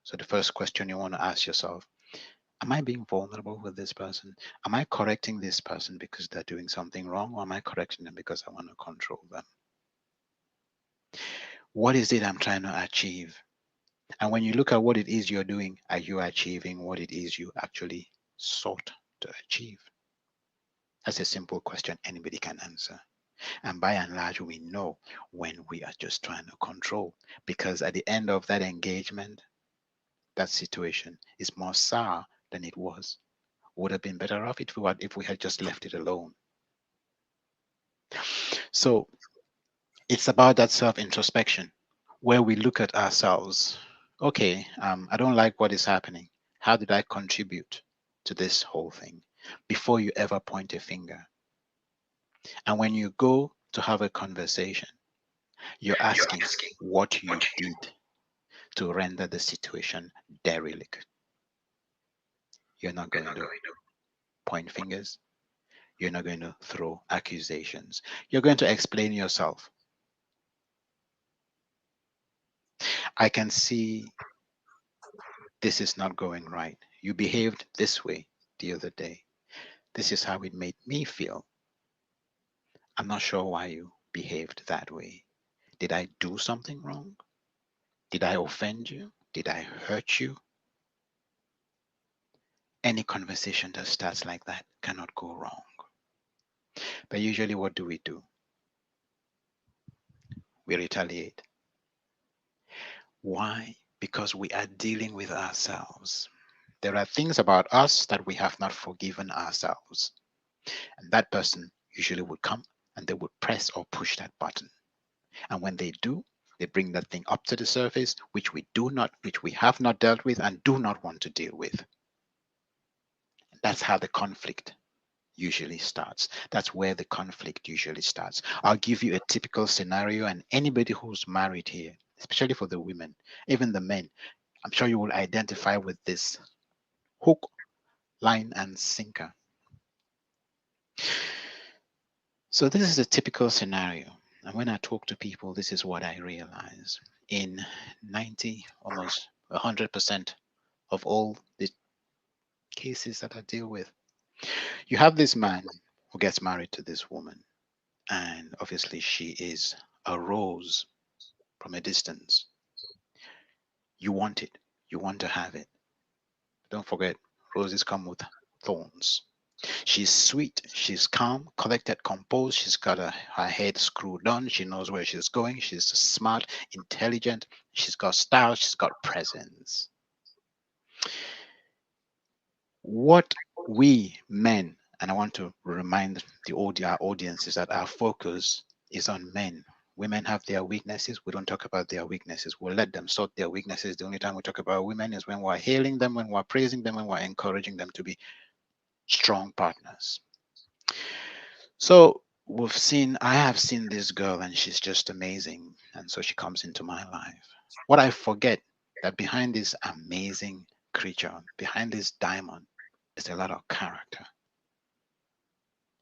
So the first question you want to ask yourself, am I being vulnerable with this person? Am I correcting this person because they're doing something wrong, or am I correcting them because I want to control them? What is it I'm trying to achieve? And when you look at what it is you're doing, are you achieving what it is you actually sought to achieve? That's a simple question anybody can answer. And by and large, we know when we are just trying to control, because at the end of that engagement, that situation is more sour than it was. Would have been better off if we had just left it alone. So it's about that self introspection where we look at ourselves. Okay, I don't like what is happening. How did I contribute to this whole thing? Before you ever point a finger. And when you go to have a conversation, you're asking what you did to render the situation derelict. You're not going to point fingers. You're not going to throw accusations. You're going to explain yourself. I can see this is not going right. You behaved this way the other day. This is how it made me feel. I'm not sure why you behaved that way. Did I do something wrong? Did I offend you? Did I hurt you? Any conversation that starts like that cannot go wrong. But usually, what do? We retaliate. Why? Because we are dealing with ourselves. There are things about us that we have not forgiven ourselves. And that person usually would come and they would press or push that button. And when they do, they bring that thing up to the surface, which we have not dealt with and do not want to deal with. That's how the conflict usually starts. That's where the conflict usually starts. I'll give you a typical scenario, and anybody who's married here, especially for the women, even the men, I'm sure you will identify with this hook, line, and sinker. So, this is a typical scenario. And when I talk to people, this is what I realize. In 90, almost 100% of all the cases that I deal with, you have this man who gets married to this woman, and obviously she is a rose from a distance. You want it, you want to have it. Don't forget, roses come with thorns. She's sweet, she's calm, collected, composed. She's got her head screwed on. She knows where she's going. She's smart, intelligent. She's got style. She's got presence. What we men, and I want to remind our audience, is that our focus is on men. Women have their weaknesses. We don't talk about their weaknesses. We'll let them sort their weaknesses. The only time we talk about women is when we're hailing them, when we're praising them, when we're encouraging them to be strong partners. So I have seen this girl and she's just amazing. And so she comes into my life. What I forget that behind this amazing creature, behind this diamond, is a lot of character.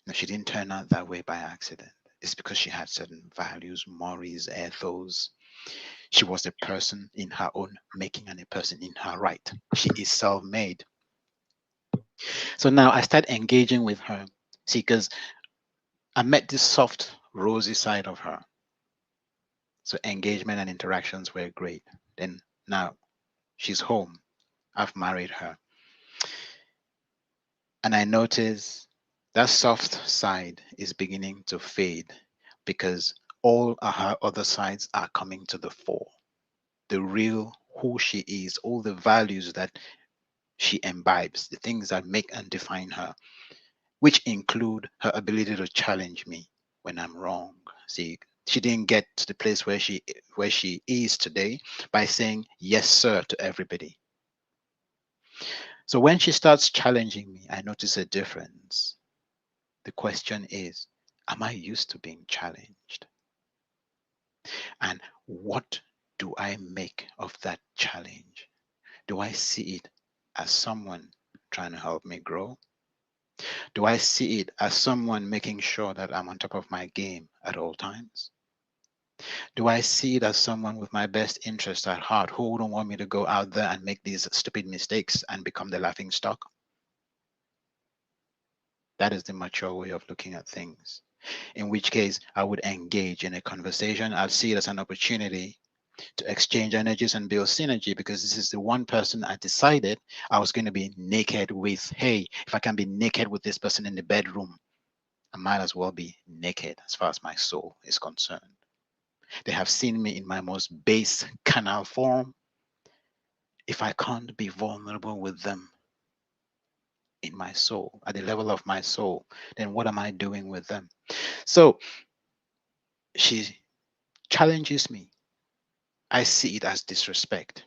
No, she didn't turn out that way by accident. It's because she had certain values, mores, ethos. She was a person in her own making and a person in her right. She is self made. So now I start engaging with her. See, because I met this soft, rosy side of her. So engagement and interactions were great. Then now she's home. I've married her. And I notice that soft side is beginning to fade because all of her other sides are coming to the fore. The real who she is, all the values that she imbibes, the things that make and define her, which include her ability to challenge me when I'm wrong. See, she didn't get to the place where she is today by saying yes sir to everybody. So when she starts challenging me, I notice a difference. The question is, am I used to being challenged? And what do I make of that challenge? Do I see it as someone trying to help me grow? Do I see it as someone making sure that I'm on top of my game at all times? Do I see it as someone with my best interest at heart who don't want me to go out there and make these stupid mistakes and become the laughing stock? That is the mature way of looking at things. In which case, I would engage in a conversation. I'd see it as an opportunity to exchange energies and build synergy because this is the one person I decided I was going to be naked with. Hey, if I can be naked with this person in the bedroom, I might as well be naked as far as my soul is concerned. They have seen me in my most base carnal form. If I can't be vulnerable with them in my soul, at the level of my soul, then what am I doing with them? So she challenges me. I see it as disrespect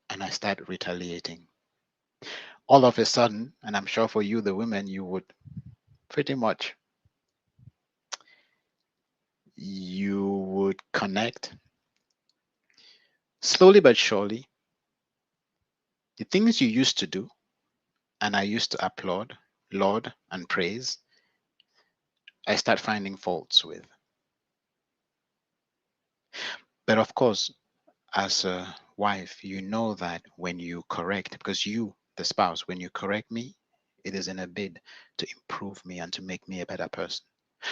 and I start retaliating. All of a sudden, and I'm sure for you, the women, you would pretty much you would connect slowly but surely. The things you used to do and I used to applaud, laud, and praise, I start finding faults with. But of course, as a wife, you know that when you correct, because you, the spouse, when you correct me, it is in a bid to improve me and to make me a better person.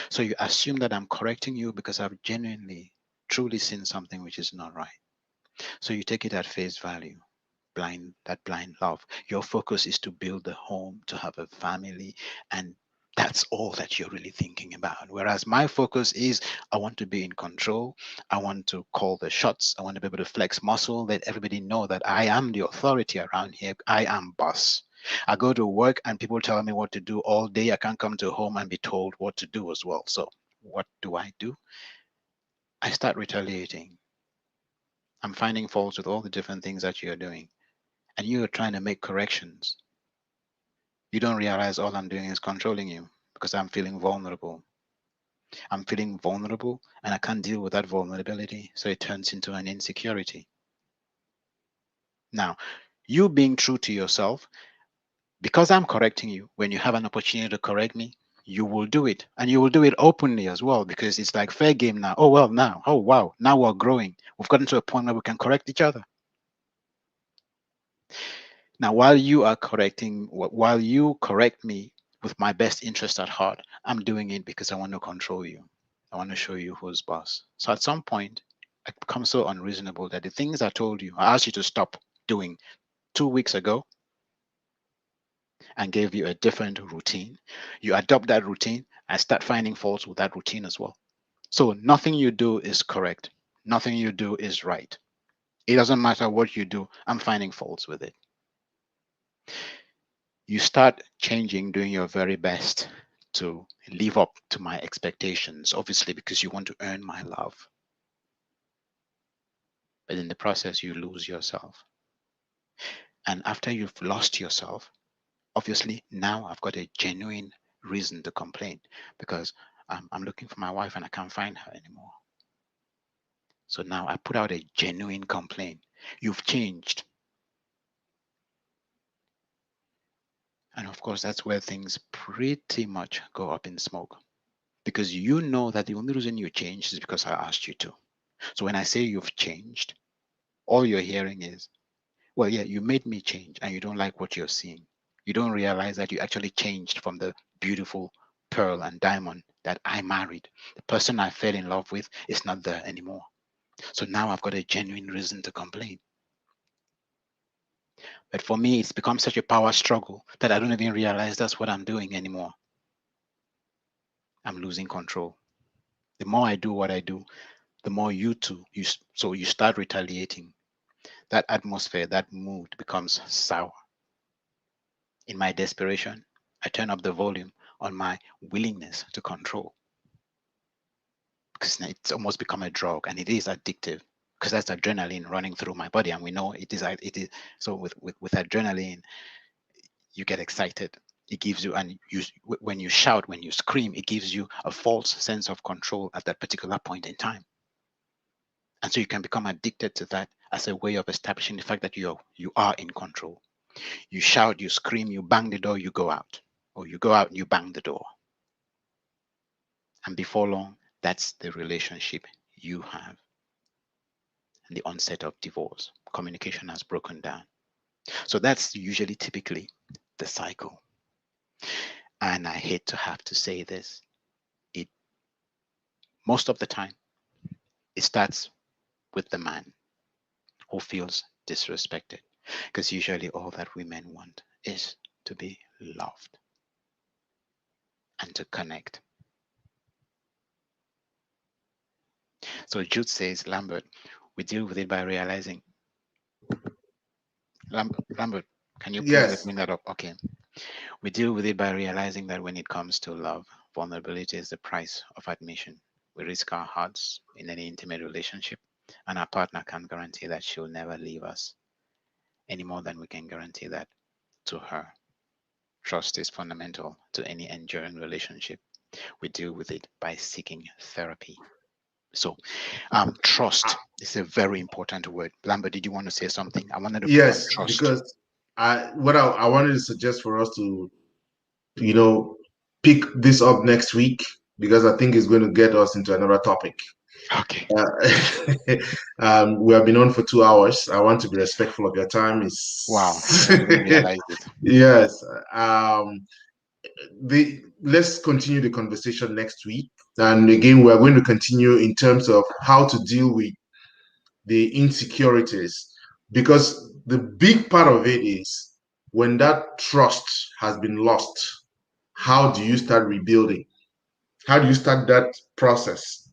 So you assume that I'm correcting you because I've genuinely, truly seen something which is not right. So you take it at face value. Blind love. Your focus is to build a home, to have a family, and that's all that you're really thinking about. Whereas my focus is I want to be in control. I want to call the shots. I want to be able to flex muscle, let everybody know that I am the authority around here. I am boss. I go to work and people tell me what to do all day. I can't come to home and be told what to do as well. So what do? I start retaliating. I'm finding faults with all the different things that you're doing. And you're trying to make corrections. You don't realize all I'm doing is controlling you because I'm feeling vulnerable. I'm feeling vulnerable and I can't deal with that vulnerability. So it turns into an insecurity. Now, you being true to yourself, because I'm correcting you, when you have an opportunity to correct me, you will do it. And you will do it openly as well because it's like fair game now. Oh, well, now. Oh, wow. Now we're growing. We've gotten to a point where we can correct each other. Now, while you correct me with my best interest at heart, I'm doing it because I want to control you. I want to show you who's boss. So at some point, I become so unreasonable that the things I told you, I asked you to stop doing 2 weeks ago and gave you a different routine. You adopt that routine and start finding faults with that routine as well. So nothing you do is correct. Nothing you do is right. It doesn't matter what you do, I'm finding faults with it. You start changing, doing your very best to live up to my expectations, obviously, because you want to earn my love. But in the process, you lose yourself. And after you've lost yourself, obviously, now I've got a genuine reason to complain because I'm looking for my wife and I can't find her anymore. So now I put out a genuine complaint. You've changed. And of course, that's where things pretty much go up in smoke because you know that the only reason you changed is because I asked you to. So when I say you've changed, all you're hearing is, well, yeah, you made me change and you don't like what you're seeing. You don't realize that you actually changed from the beautiful pearl and diamond that I married. The person I fell in love with is not there anymore. So now I've got a genuine reason to complain. But for me, it's become such a power struggle that I don't even realize that's what I'm doing anymore. I'm losing control. The more I do what I do, the more you too, so you start retaliating. That atmosphere, that mood becomes sour. In my desperation, I turn up the volume on my willingness to control because it's almost become a drug and it is addictive because that's adrenaline running through my body, and we know it is. So with adrenaline, you get excited. It gives you, and when you shout, when you scream, it gives you a false sense of control at that particular point in time. And so you can become addicted to that as a way of establishing the fact that you are in control. You shout, you scream, you bang the door, you go out, or you go out and you bang the door, and before long, that's the relationship you have. And the onset of divorce, communication has broken down. So that's usually typically the cycle. And I hate to have to say this, it most of the time it starts with the man who feels disrespected, because usually all that women want is to be loved and to connect. So Jude says, Lambert, we deal with it by realizing. Lambert, can you please Yes. bring that up? Okay. We deal with it by realizing that when it comes to love, vulnerability is the price of admission. We risk our hearts in any intimate relationship, and our partner can't guarantee that she'll never leave us any more than we can guarantee that to her. Trust is fundamental to any enduring relationship. We deal with it by seeking therapy. So, trust is a very important word. Lambert, did you want to say something? I wanted to put on Yes, trust. because I wanted to suggest for us to, you know, pick this up next week because I think it's going to get us into another topic. Okay. Uh, we have been on for 2 hours. I want to be respectful of your time. Wow. It's I didn't realize it. yes. Let's continue the conversation next week. And again, we are going to continue in terms of how to deal with the insecurities, because the big part of it is when that trust has been lost, how do you start rebuilding? How do you start that process?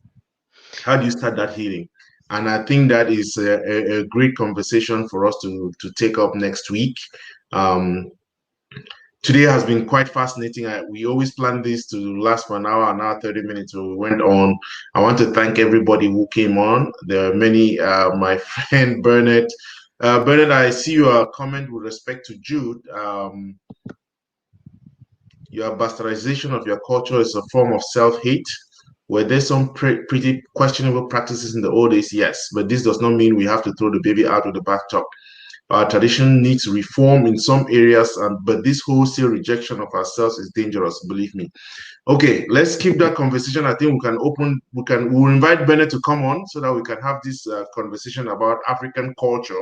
How do you start that healing? And I think that is a great conversation for us to take up next week. Um, Today has been quite fascinating. We always plan this to last for an hour 30 minutes. So we went on. I want to thank everybody who came on. There are many, my friend Bernard. Bernard, I see your comment with respect to Jude. Your bastardization of your culture is a form of self-hate. Were there some pretty questionable practices in the old days? Yes, but this does not mean we have to throw the baby out with the bathtub. Our tradition needs reform in some areas, but this wholesale rejection of ourselves is dangerous, believe me. Okay, let's keep that conversation. I think we'll invite Bennett to come on so that we can have this conversation about African culture,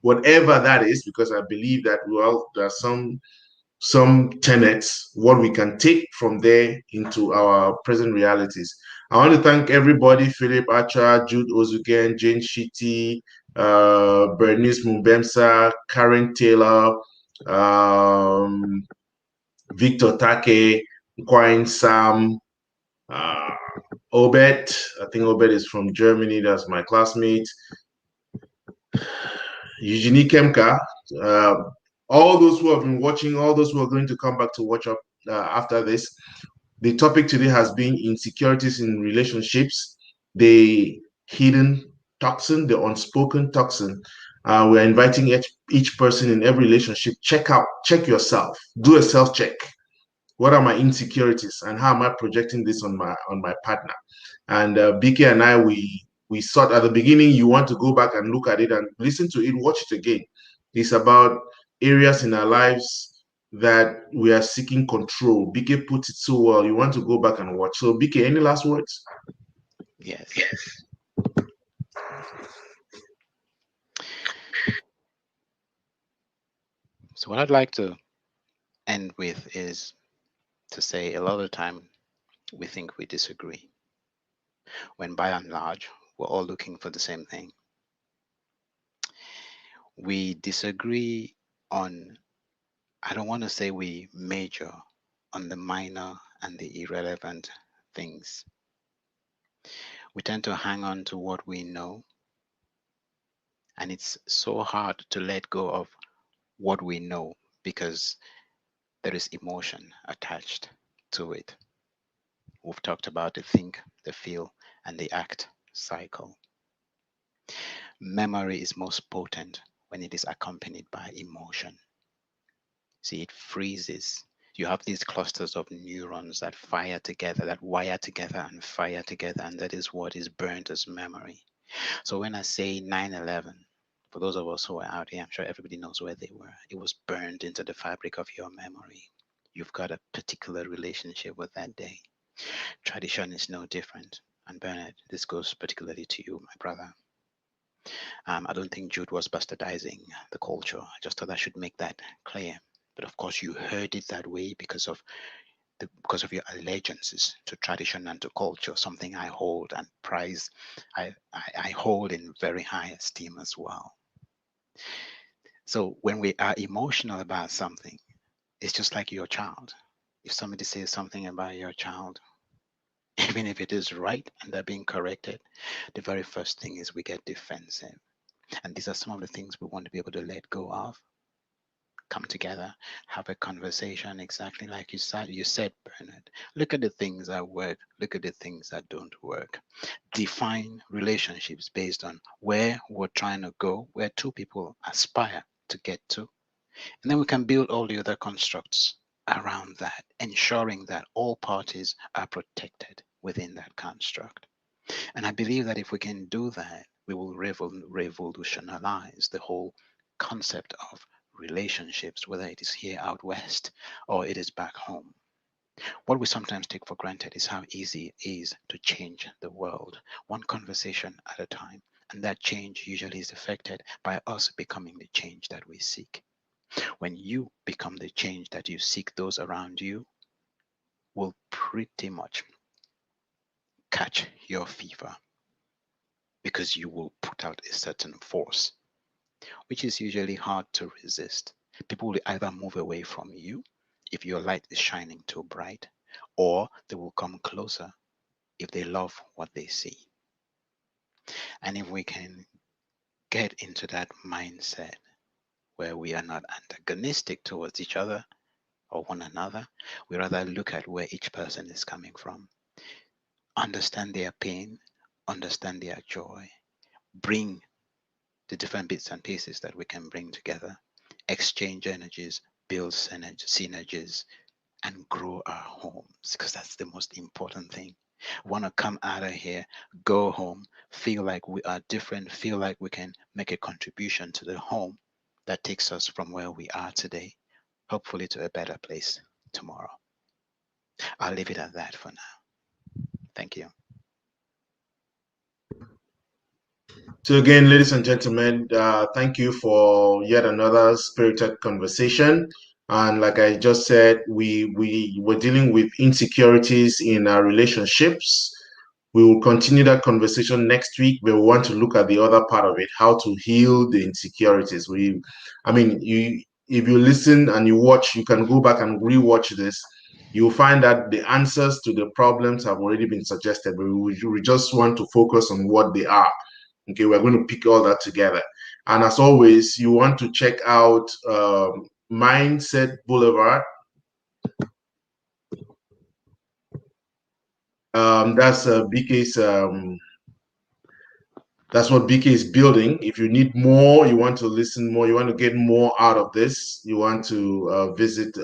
whatever that is, because I believe that, well, there are some tenets, what we can take from there into our present realities. I want to thank everybody: Philip Archer, Jude Ozugen, Jane Shitty, Bernice Mumbemsa, Karen Taylor, Victor Take, Quine Sam, uh, Obed. I think Obed is from Germany. That's my classmate. Eugenie Kemka, uh, all those who have been watching, all those who are going to come back to watch up after this. The topic today has been insecurities in relationships, the hidden toxin, the unspoken toxin. We're inviting each person in every relationship, check yourself, do a self check. What are my insecurities and how am I projecting this on my partner? And BK and I, we sought at the beginning. You want to go back and look at it and listen to it, watch it again. It's about areas in our lives that we are seeking control. BK put it so well. You want to go back and watch. So BK, any last words? Yes. So what I'd like to end with is to say a lot of the time we think we disagree, when by and large we're all looking for the same thing. We disagree on, I don't want to say we major on the minor and the irrelevant things. We tend to hang on to what we know, and it's so hard to let go of what we know because there is emotion attached to it. We've talked about the think, the feel, and the act cycle. Memory is most potent when it is accompanied by emotion. See, it freezes. You have these clusters of neurons that fire together, that wire together and fire together, and that is what is burnt as memory. So when I say 9/11, for those of us who are out here, I'm sure everybody knows where they were. It was burned into the fabric of your memory. You've got a particular relationship with that day. Tradition is no different. And Bernard, this goes particularly to you, my brother. I don't think Jude was bastardizing the culture. I just thought I should make that clear. But of course, you heard it that way because of your allegiances to tradition and to culture, something I hold and prize, I hold in very high esteem as well. So when we are emotional about something, it's just like your child. If somebody says something about your child, even if it is right and they're being corrected, the very first thing is we get defensive. And these are some of the things we want to be able to let go of, come together, have a conversation, exactly like you said, Bernard. Look at the things that work, look at the things that don't work. Define relationships based on where we're trying to go, where two people aspire to get to, and then we can build all the other constructs around that, ensuring that all parties are protected within that construct. And I believe that if we can do that, we will revolutionize the whole concept of relationships, whether it is here out west or it is back home. What we sometimes take for granted is how easy it is to change the world, one conversation at a time. And that change usually is affected by us becoming the change that we seek. When you become the change that you seek, those around you will pretty much catch your fever because you will put out a certain force, which is usually hard to resist. People will either move away from you if your light is shining too bright, or they will come closer if they love what they see. And if we can get into that mindset where we are not antagonistic towards each other or one another, we rather look at where each person is coming from, understand their pain, understand their joy, bring the different bits and pieces that we can bring together, exchange energies, build synergies, and grow our homes, because that's the most important thing. Want to come out of here, go home, feel like we are different, feel like we can make a contribution to the home that takes us from where we are today, hopefully to a better place tomorrow. I'll leave it at that for now. Thank you. So again, ladies and gentlemen, thank you for yet another spirited conversation. And like I just said, we were dealing with insecurities in our relationships. We will continue that conversation next week. We want to look at the other part of it, how to heal the insecurities. I mean, if you listen and you watch, you can go back and rewatch this. You'll find that the answers to the problems have already been suggested, but we just want to focus on what they are. Okay, we're going to pick all that together. And as always, you want to check out Mindset Boulevard. That's BK's. That's what BK is building. If you need more, you want to listen more, you want to get more out of this, you want to visit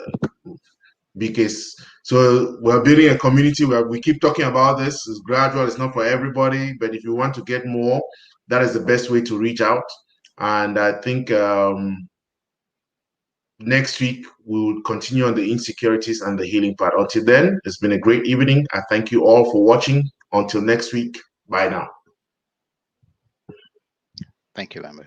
BK's. So we're building a community where we keep talking about this. It's gradual. It's not for everybody, but if you want to get more, that is the best way to reach out. And I think next week we will continue on the insecurities and the healing part. Until then, it's been a great evening. I thank you all for watching. Until next week, bye now. Thank you, Lambert.